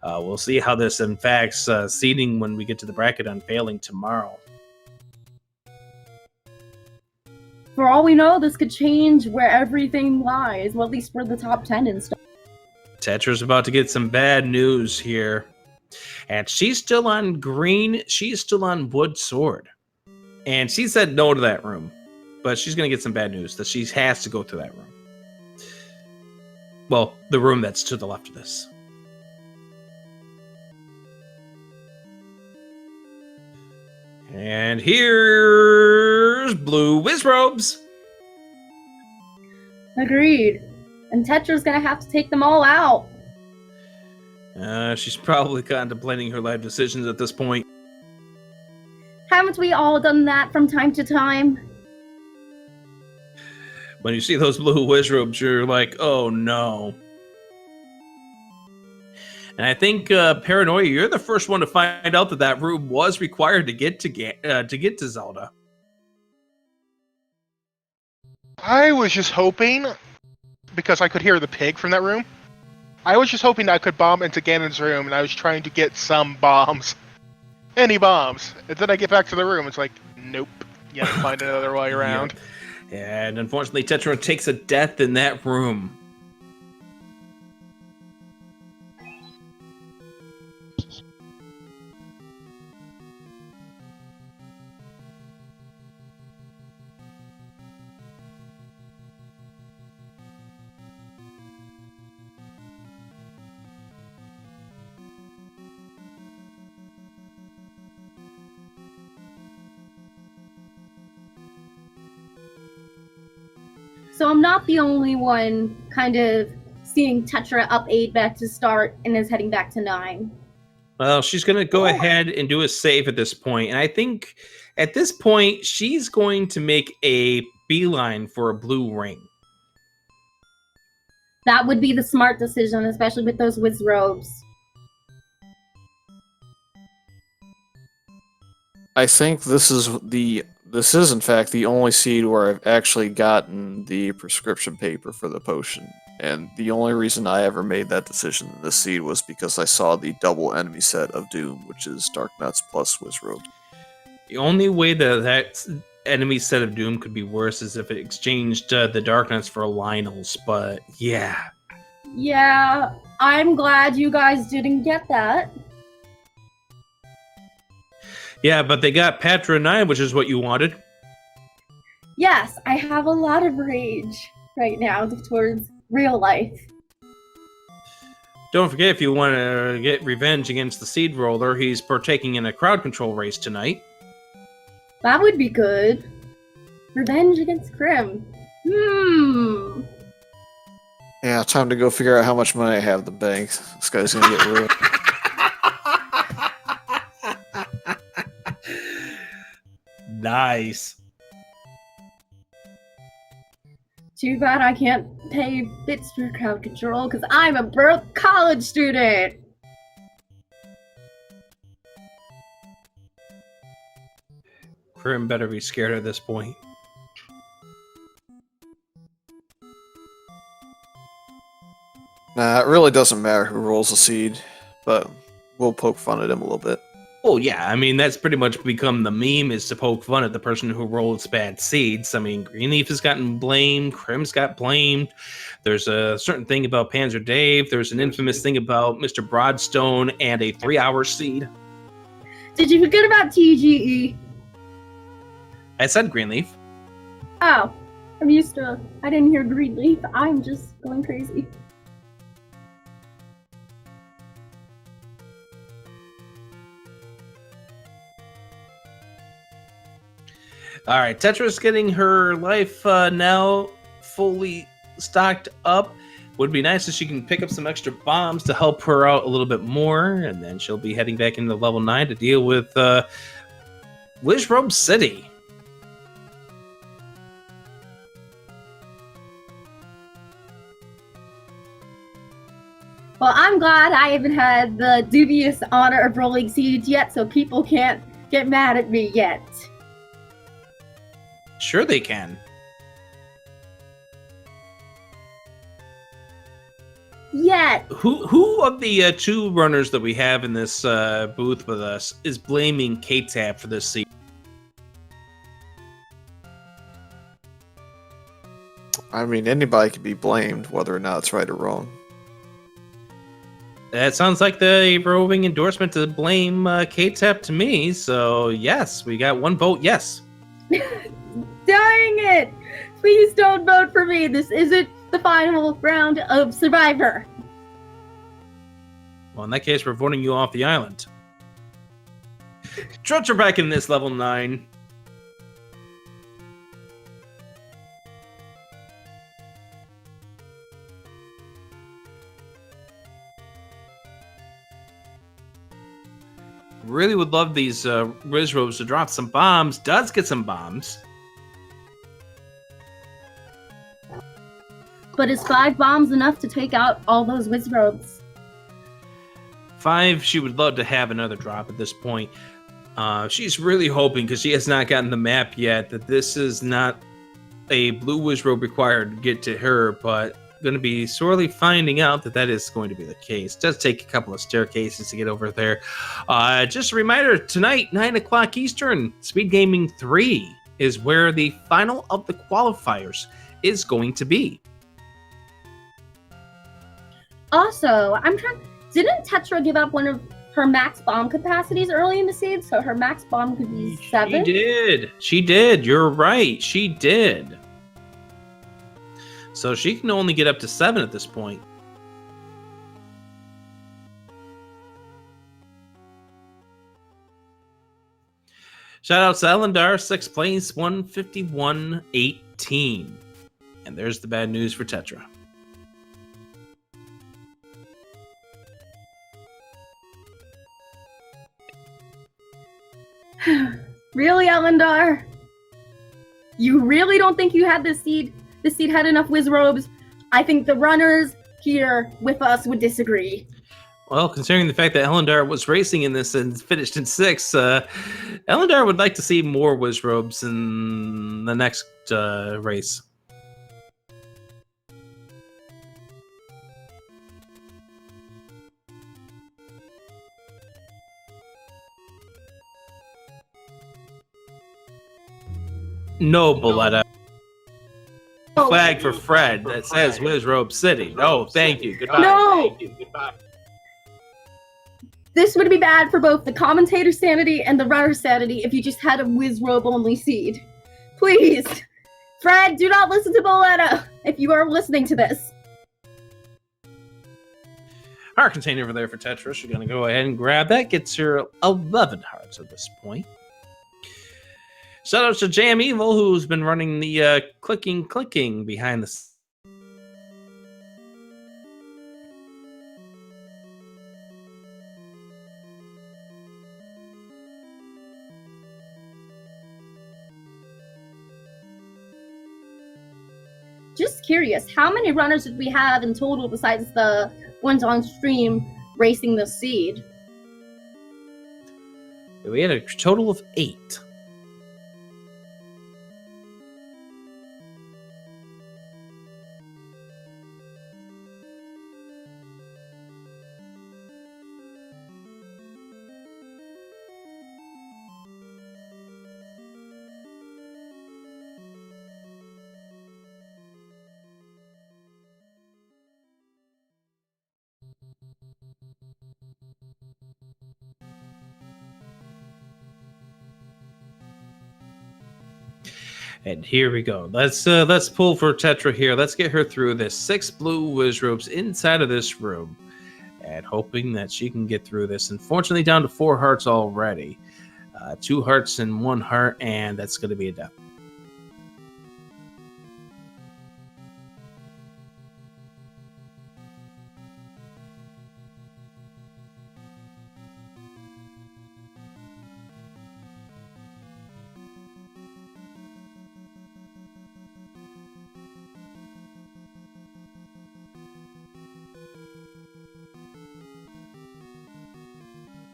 We'll see how this impacts seeding when we get to the bracket unveiling tomorrow. For all we know, this could change where everything lies, well, at least for the top 10 and stuff. Tetra's about to get some bad news here. And she's still on green. She's still on wood sword. And she said no to that room. But she's going to get some bad news that she has to go to that room. Well, the room that's to the left of this. And here's Blue Wizrobes. Agreed. And Tetra's gonna have to take them all out. She's probably contemplating her life decisions at this point. Haven't we all done that from time to time? When you see those blue Wizrobes, you're like, oh no. And I think Paranoia, you're the first one to find out that that room was required to get to Zelda. I was just hoping, because I could hear the pig from that room, I was just hoping that I could bomb into Ganon's room, and I was trying to get some bombs. Any bombs. And then I get back to the room, it's like, nope. You have to find another way around. Yep. And unfortunately, Tetra takes a death in that room. So I'm not the only one kind of seeing Tetra up 8 back to start and is heading back to 9. Well, she's going to go ahead and do a save at this point. And I think at this point, she's going to make a beeline for a blue ring. That would be the smart decision, especially with those Wizrobes. I think this is in fact the only seed where I've actually gotten the prescription paper for the potion. And the only reason I ever made that decision in this seed was because I saw the double enemy set of Doom, which is Dark Nuts plus Wizrobe. The only way that enemy set of Doom could be worse is if it exchanged the Dark Nuts for Lionel's, but yeah. Yeah, I'm glad you guys didn't get that. Yeah, but they got Patra 9, which is what you wanted. Yes, I have a lot of rage right now towards real life. Don't forget, if you want to get revenge against the Seed Roller, he's partaking in a crowd control race tonight. That would be good. Revenge against Krim. Yeah, time to go figure out how much money I have in the bank. This guy's gonna get ruined. Nice. Too bad I can't pay bits for crowd control because I'm a broke college student. Krim better be scared at this point. Nah, it really doesn't matter who rolls the seed, but we'll poke fun at him a little bit. Well, yeah, I mean, that's pretty much become the meme, is to poke fun at the person who rolls bad seeds. I mean, Greenleaf has gotten blamed, Crim's got blamed. There's a certain thing about Panzer Dave. There's an infamous thing about Mr. Broadstone and a 3-hour seed. Did you forget about TGE? I said Greenleaf. Oh, I'm used to. I didn't hear Greenleaf. I'm just going crazy. All right, Tetra's getting her life now fully stocked up. Would be nice if she can pick up some extra bombs to help her out a little bit more, and then she'll be heading back into level 9 to deal with Wizrobe City. Well, I'm glad I haven't had the dubious honor of rolling seeds yet, so people can't get mad at me yet. Sure they can. Yet. Who of the 2 runners that we have in this booth with us is blaming K-Tab for this seed? I mean, anybody could be blamed, whether or not it's right or wrong. That sounds like the roving endorsement to blame K-Tab to me, so yes, we got 1 vote yes. Dang it! Please don't vote for me. This isn't the final round of Survivor. Well, in that case, we're voting you off the island. Trots are back in this level 9. Really would love these Wizrobes to drop some bombs. Does get some bombs. But is 5 bombs enough to take out all those Wizrobes? 5, she would love to have another drop at this point. She's really hoping, because she has not gotten the map yet, that this is not a blue Wizrobe required to get to her, but going to be sorely finding out that that is going to be the case. It does take a couple of staircases to get over there. Just a reminder, tonight, 9 o'clock Eastern, Speed Gaming 3 is where the final of the qualifiers is going to be. Also, didn't Tetra give up one of her max bomb capacities early in the seed, so her max bomb could be 7? She did. You're right. She did. So she can only get up to 7 at this point. Shout out to Elendar, 6th place, 151.18. And there's the bad news for Tetra. Really, Elendar? You really don't think you had this seed? This seed had enough Wizrobes? I think the runners here with us would disagree. Well, considering the fact that Elendar was racing in this and finished in 6th, Elendar would like to see more Wizrobes in the next race. No, Boletta. Flag for Fred that says Wizrobe City. No, thank you. Goodbye. No! Thank you. Goodbye. This would be bad for both the commentator's sanity and the runner's sanity if you just had a Wizrobe only seed. Please! Fred, do not listen to Boletta if you are listening to this. Heart container over there for Tetris. You're going to go ahead and grab that. Gets her 11 hearts at this point. Shout out to Jam Evil, who's been running the clicking behind the scenes. Just curious, how many runners did we have in total besides the ones on stream racing the seed? We had a total of 8. And here we go. Let's pull for Tetra here. Let's get her through this 6 blue whiz ropes inside of this room, and hoping that she can get through this. Unfortunately, down to 4 hearts already. 2 hearts and 1 heart, and that's going to be a death.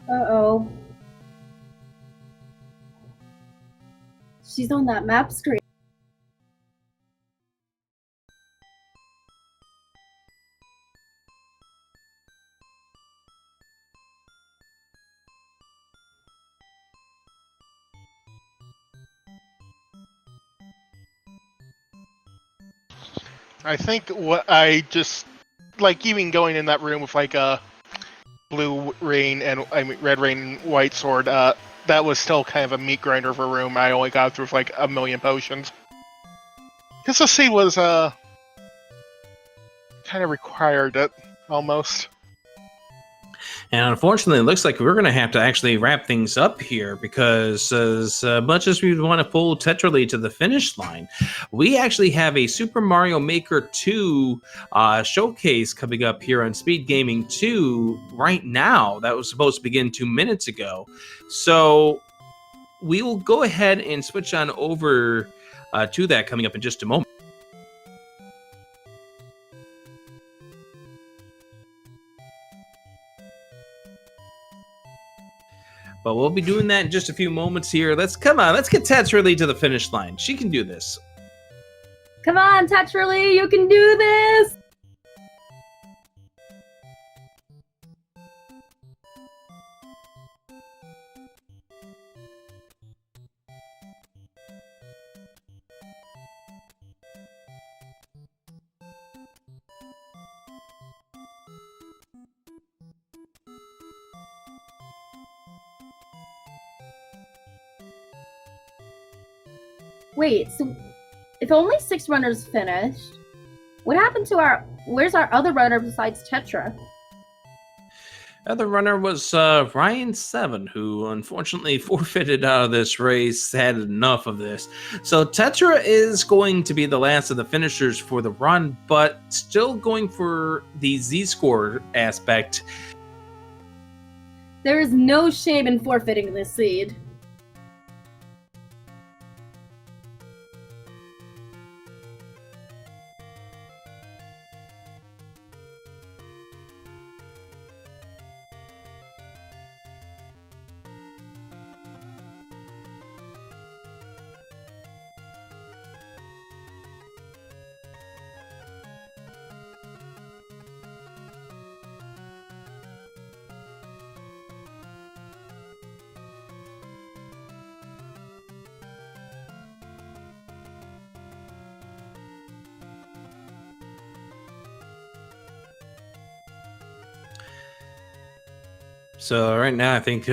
Uh-oh. She's on that map screen. I think what I just like even going in that room with like a blue rain and red rain and white sword. That was still kind of a meat grinder of a room. I only got through with like a million potions. Because the sea was kind of required it almost. And unfortunately, it looks like we're going to have to actually wrap things up here, because as much as we want to pull Tetrally to the finish line, we actually have a Super Mario Maker 2 showcase coming up here on Speed Gaming 2 right now. That was supposed to begin 2 minutes ago. So we will go ahead and switch on over to that coming up in just a moment. But we'll be doing that in just a few moments here. Let's get Tetrally to the finish line. She can do this. Come on, Tetrally, you can do this! Wait, so if only 6 runners finished, what happened to where's our other runner besides Tetra? Other runner was Ryan 7, who unfortunately forfeited out of this race, had enough of this. So Tetra is going to be the last of the finishers for the run, but still going for the Z-score aspect. There is no shame in forfeiting this seed. So right now, I think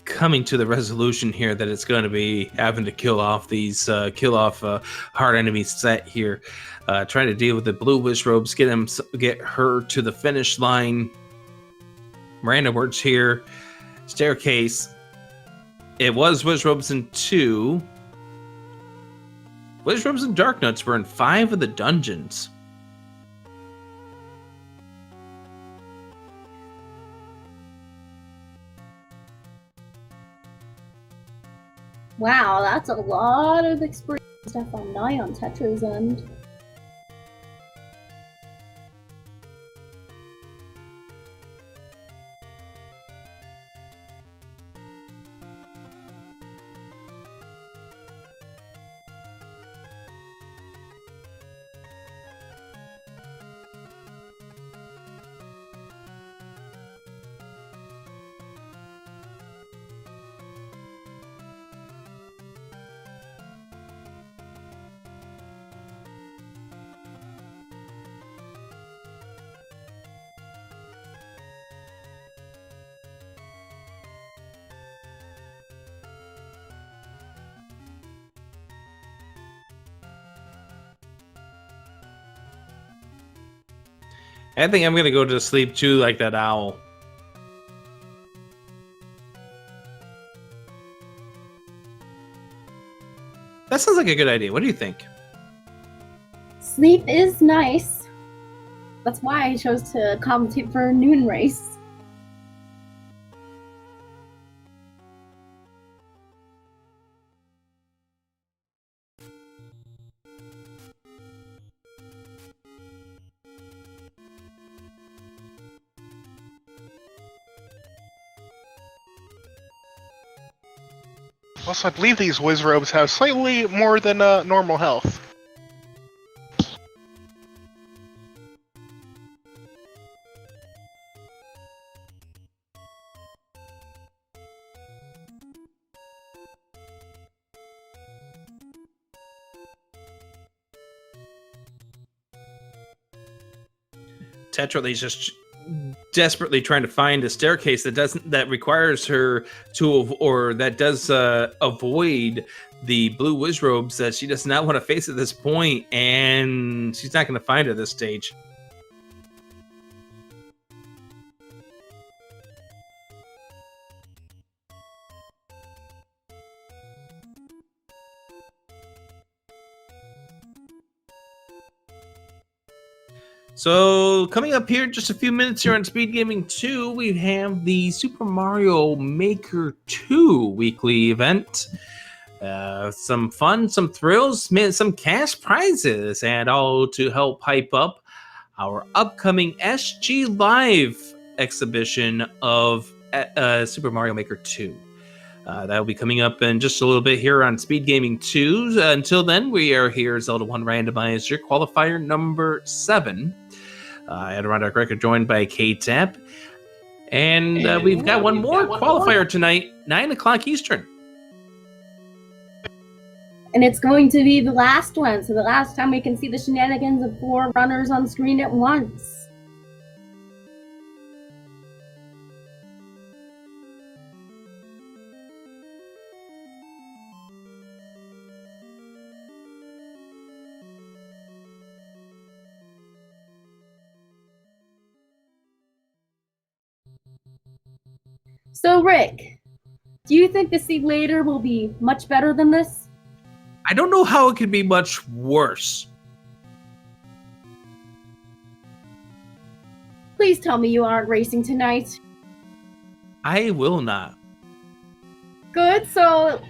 coming to the resolution here that it's going to be having to kill off hard enemy set here, trying to deal with the blue wish robes, get her to the finish line. Miranda works here. Staircase. It was Wiz Robes in 2. Wiz Robes and Dark Nuts were in 5 of the dungeons. Wow, that's a lot of experience stuff on Tetra's end. I think I'm gonna go to sleep too, like that owl. That sounds like a good idea. What do you think? Sleep is nice. That's why I chose to commentate for a noon race. Also, I believe these Wizrobes have slightly more than normal health. Tetralee's just desperately trying to find a staircase that requires her to or that does avoid the blue wizrobes that she does not want to face at this point, and she's not going to find her at this stage. So coming up here, just a few minutes here on Speed Gaming 2, we have the Super Mario Maker 2 weekly event. Some fun, some thrills, some cash prizes, and all to help hype up our upcoming SG Live exhibition of Super Mario Maker 2. That'll be coming up in just a little bit here on Speed Gaming 2. Until then, we are here, Zelda 1 Randomizer, qualifier number 7. Adirondack Record joined by K-Tap. And we've got one more qualifier tonight, 9 o'clock Eastern. And it's going to be the last one, so the last time we can see the shenanigans of 4 runners on screen at once. So, Rick, do you think the seed later will be much better than this? I don't know how it could be much worse. Please tell me you aren't racing tonight. I will not. Good, so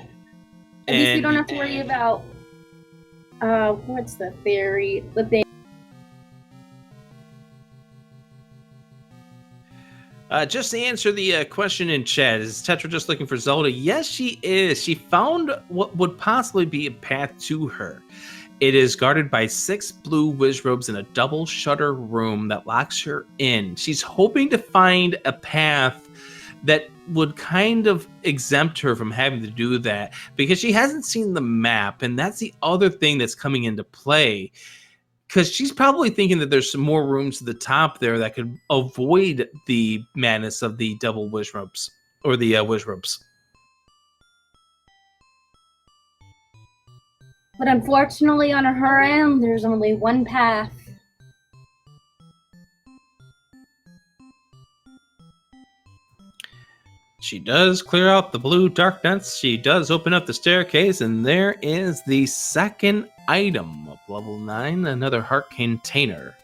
at least you don't have to worry about what's the theory? The thing. Just to answer the question in chat, is Tetra just looking for Zelda? Yes, she is. She found what would possibly be a path to her. It is guarded by 6 blue wizrobes in a double shutter room that locks her in. She's hoping to find a path that would kind of exempt her from having to do that, because she hasn't seen the map, and that's the other thing that's coming into play. Because she's probably thinking that there's some more rooms to the top there that could avoid the madness of the double wizrobes, or the wizrobes. But unfortunately, on her end, there's only one path. She does clear out the blue dark nuts. She does open up the staircase, and there is the second item of level 9, another heart container.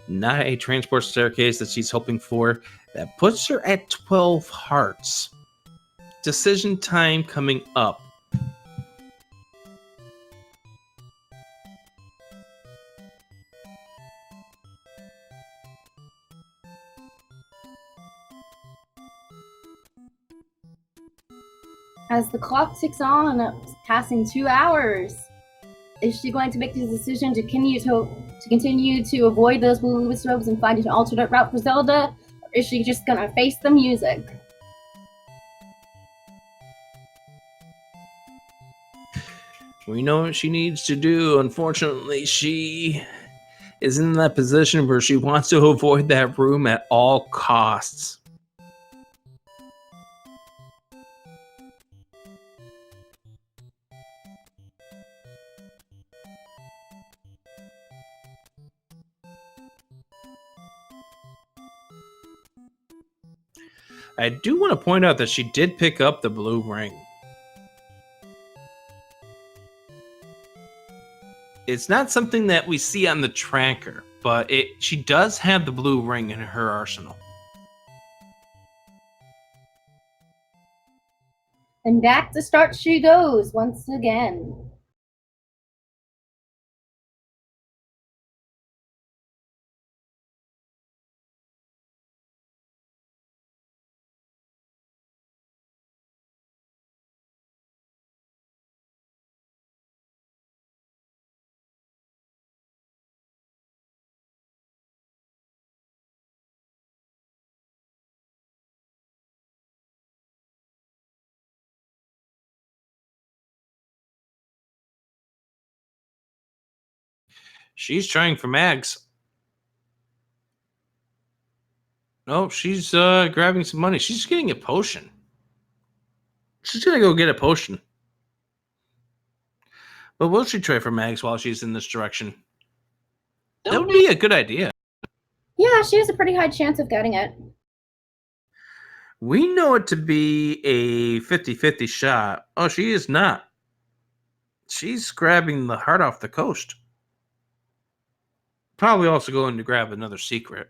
Not a transport staircase that she's hoping for. That puts her at 12 hearts. Decision time coming up. As the clock ticks on, passing 2 hours, is she going to make the decision to continue to avoid those blue wizrobes and find an alternate route for Zelda, or is she just gonna face the music? We know what she needs to do. Unfortunately, she is in that position where she wants to avoid that room at all costs. I do want to point out that she did pick up the blue ring. It's not something that we see on the tracker, but she does have the blue ring in her arsenal. And back to start she goes once again. She's trying for mags. No, she's grabbing some money. She's getting a potion. She's gonna go get a potion. But will she try for mags while she's in this direction? That would be a good idea. Yeah, she has a pretty high chance of getting it. We know it to be a 50-50 shot. Oh, she is not. She's grabbing the heart off the coast. Probably also going to grab another secret.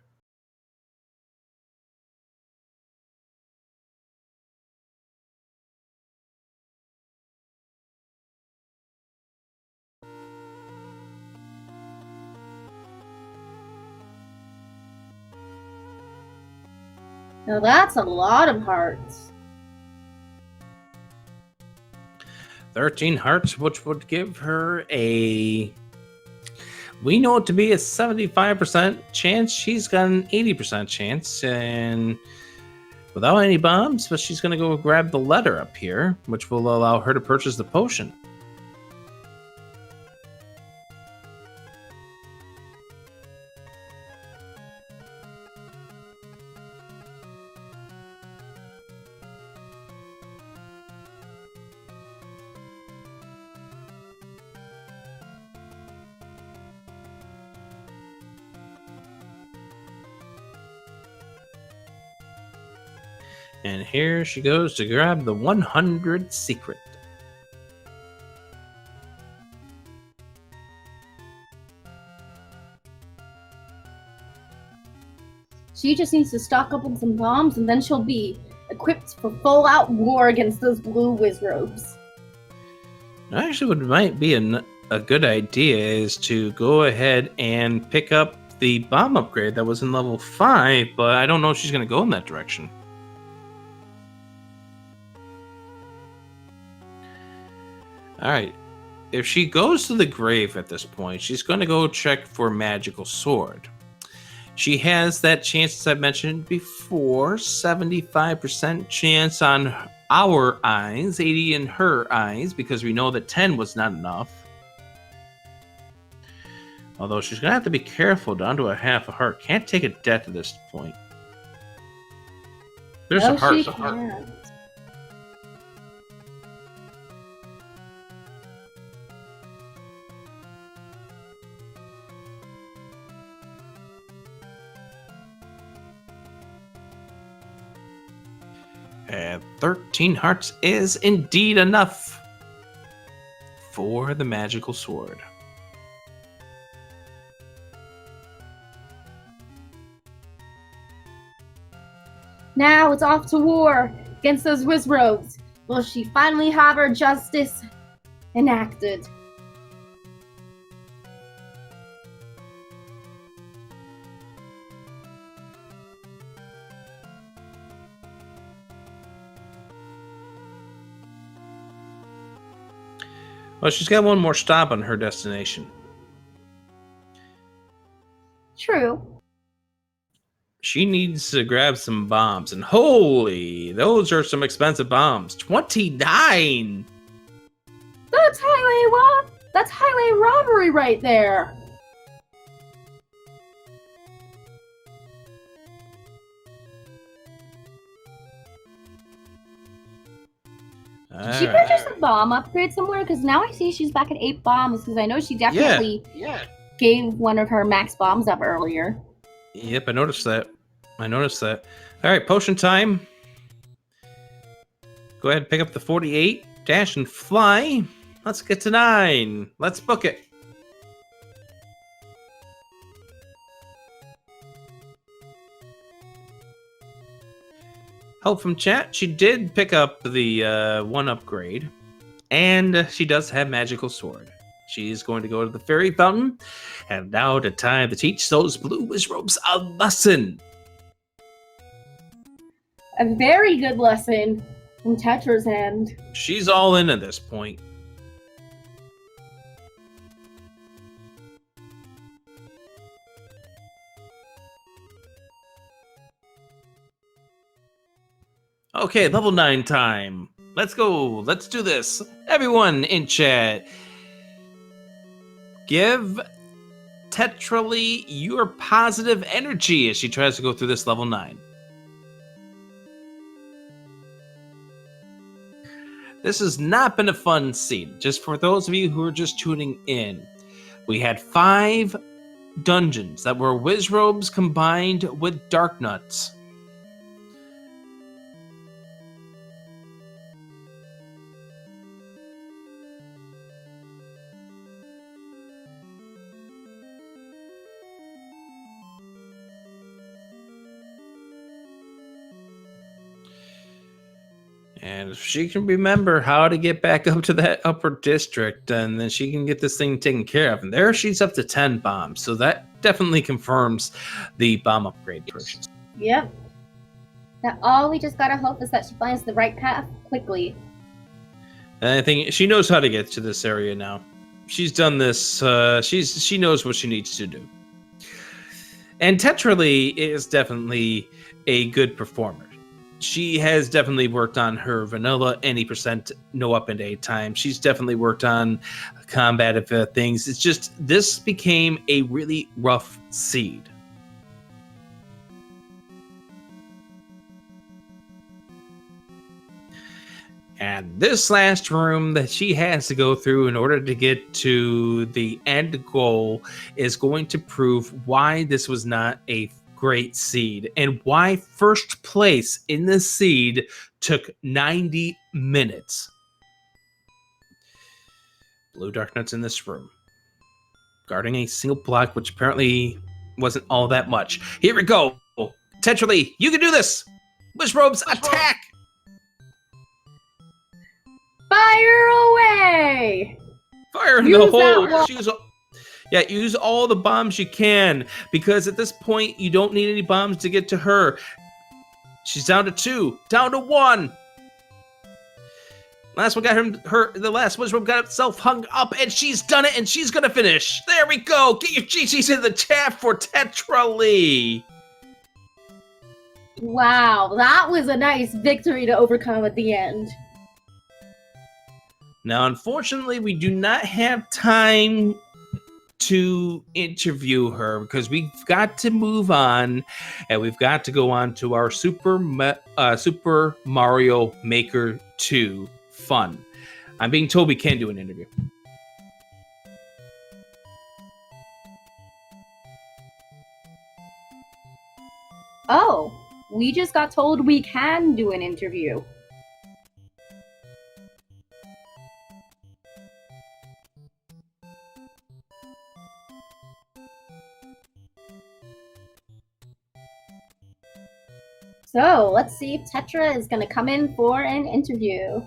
Now that's a lot of hearts. 13 hearts, which would give her a... We know it to be a 75% chance. She's got an 80% chance. And without any bombs, but she's going to go grab the letter up here, which will allow her to purchase the potion. And here she goes to grab the 100 secret. She just needs to stock up on some bombs, and then she'll be equipped for full-out war against those blue wizrobes. Actually, what might be a good idea is to go ahead and pick up the bomb upgrade that was in level 5, but I don't know if she's going to go in that direction. Alright, if she goes to the grave at this point, she's going to go check for magical sword. She has that chance, as I mentioned before, 75% chance on our eyes, 80 in her eyes, because we know that 10 was not enough. Although she's going to have to be careful down to a half a heart. Can't take a death at this point. There's a heart. She can't. And 13 hearts is indeed enough for the magical sword. Now it's off to war against those wizrobes. Will she finally have her justice enacted? Well, she's got one more stop on her destination. True. She needs to grab some bombs. And holy, those are some expensive bombs. 29! That's highway robbery right there. Did she purchase a bomb upgrade somewhere? Because now I see she's back at 8 bombs, because I know she definitely gave one of her max bombs up earlier. Yep, I noticed that. All right, potion time. Go ahead and pick up the 48, dash and fly. Let's get to 9. Let's book it. Help from chat. She did pick up the 1 upgrade. And she does have magical sword. She's going to go to the fairy fountain. And now the time to teach those blue wizrobes a lesson. A very good lesson from Tetra's end. She's all in at this point. Okay, level 9 time. Let's go. Let's do this. Everyone in chat, give Tetralee your positive energy as she tries to go through this level 9. This has not been a fun scene. Just for those of you who are just tuning in, we had 5 dungeons that were wizrobes combined with dark nuts. And if she can remember how to get back up to that upper district, and then she can get this thing taken care of. And there she's up to 10 bombs. So that definitely confirms the bomb upgrade purchase. Yep. Now all we just gotta hope is that she finds the right path quickly. And I think she knows how to get to this area now. She's done this. She knows what she needs to do. And Tetralee is definitely a good performer. She has definitely worked on her vanilla any percent no up and A time. She's definitely worked on combative things. It's just this became a really rough seed. And this last room that she has to go through in order to get to the end goal is going to prove why this was not a great seed and why first place in the seed took 90 minutes. Blue dark nuts in this room, guarding a single block, which apparently wasn't all that much. Here we go. Tetralee, you can do this. Wizrobes, attack! Fire away! Fire in the hole. Use all the bombs you can, because at this point, you don't need any bombs to get to her. She's down to 2, down to 1. Last one got the last wizrobe got itself hung up, and she's done it, and she's gonna finish. There we go. Get your GGs in the chat for Tetralee. Wow, that was a nice victory to overcome at the end. Now, unfortunately, we do not have time to interview her because we've got to move on, and we've got to go on to our Super Mario Maker 2 fun. I'm being told we can do an interview. Oh, we just got told we can do an interview. So, let's see if Tetra is going to come in for an interview.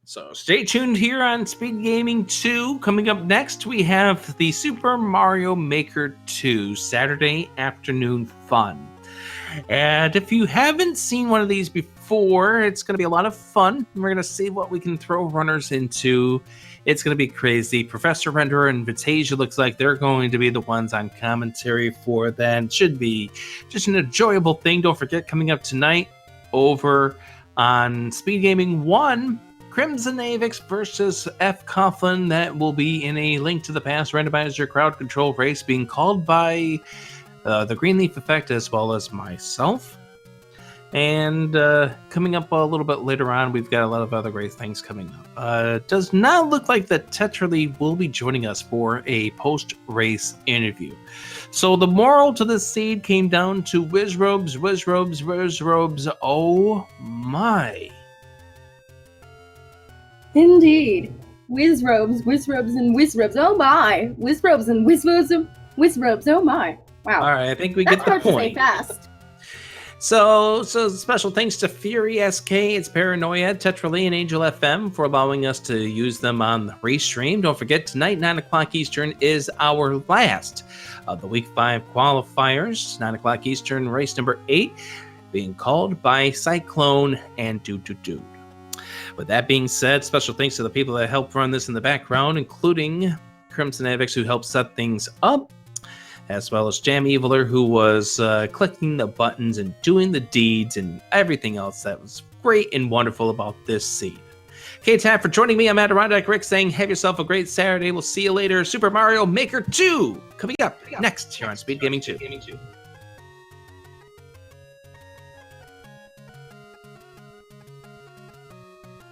So stay tuned here on Speed Gaming 2. Coming up next, we have the Super Mario Maker 2 Saturday afternoon fun. And if you haven't seen one of these before, it's going to be a lot of fun. We're going to see what we can throw runners into. It's going to be crazy. Professor Renderer and Vitasia looks like they're going to be the ones on commentary for that. It should be just an enjoyable thing. Don't forget, coming up tonight over on Speed Gaming 1, Crimson Avix versus F. Coughlin. That will be in a Link to the Past randomizer crowd control race being called by the Greenleaf Effect as well as myself. And coming up a little bit later on, we've got a lot of other great things coming up. Does not look like that Tetrally will be joining us for a post-race interview. So the moral to this seed came down to Wizrobes. Oh my. Indeed. Wizrobes, and Wizrobes. Oh my. Wizrobes and Wizrobes. Oh my. Wow. All right, I think we get the That's hard to say point. fast. So special thanks to Fury SK, It's Paranoia, Tetrally, and Angel FM for allowing us to use them on the race stream. Don't forget, tonight, 9 o'clock Eastern, is our last of the Week 5 qualifiers. 9 o'clock Eastern, race number 8, being called by Cyclone and Dude. With that being said, special thanks to the people that helped run this in the background, including Crimson Avix, who helped set things up, as well as Jam Eviler, who was clicking the buttons and doing the deeds and everything else that was great and wonderful about this seed. K-Tab for joining me. I'm Adirondack Rick saying have yourself a great Saturday. We'll see you later. Super Mario Maker 2 coming up next here on Speed Gaming 2.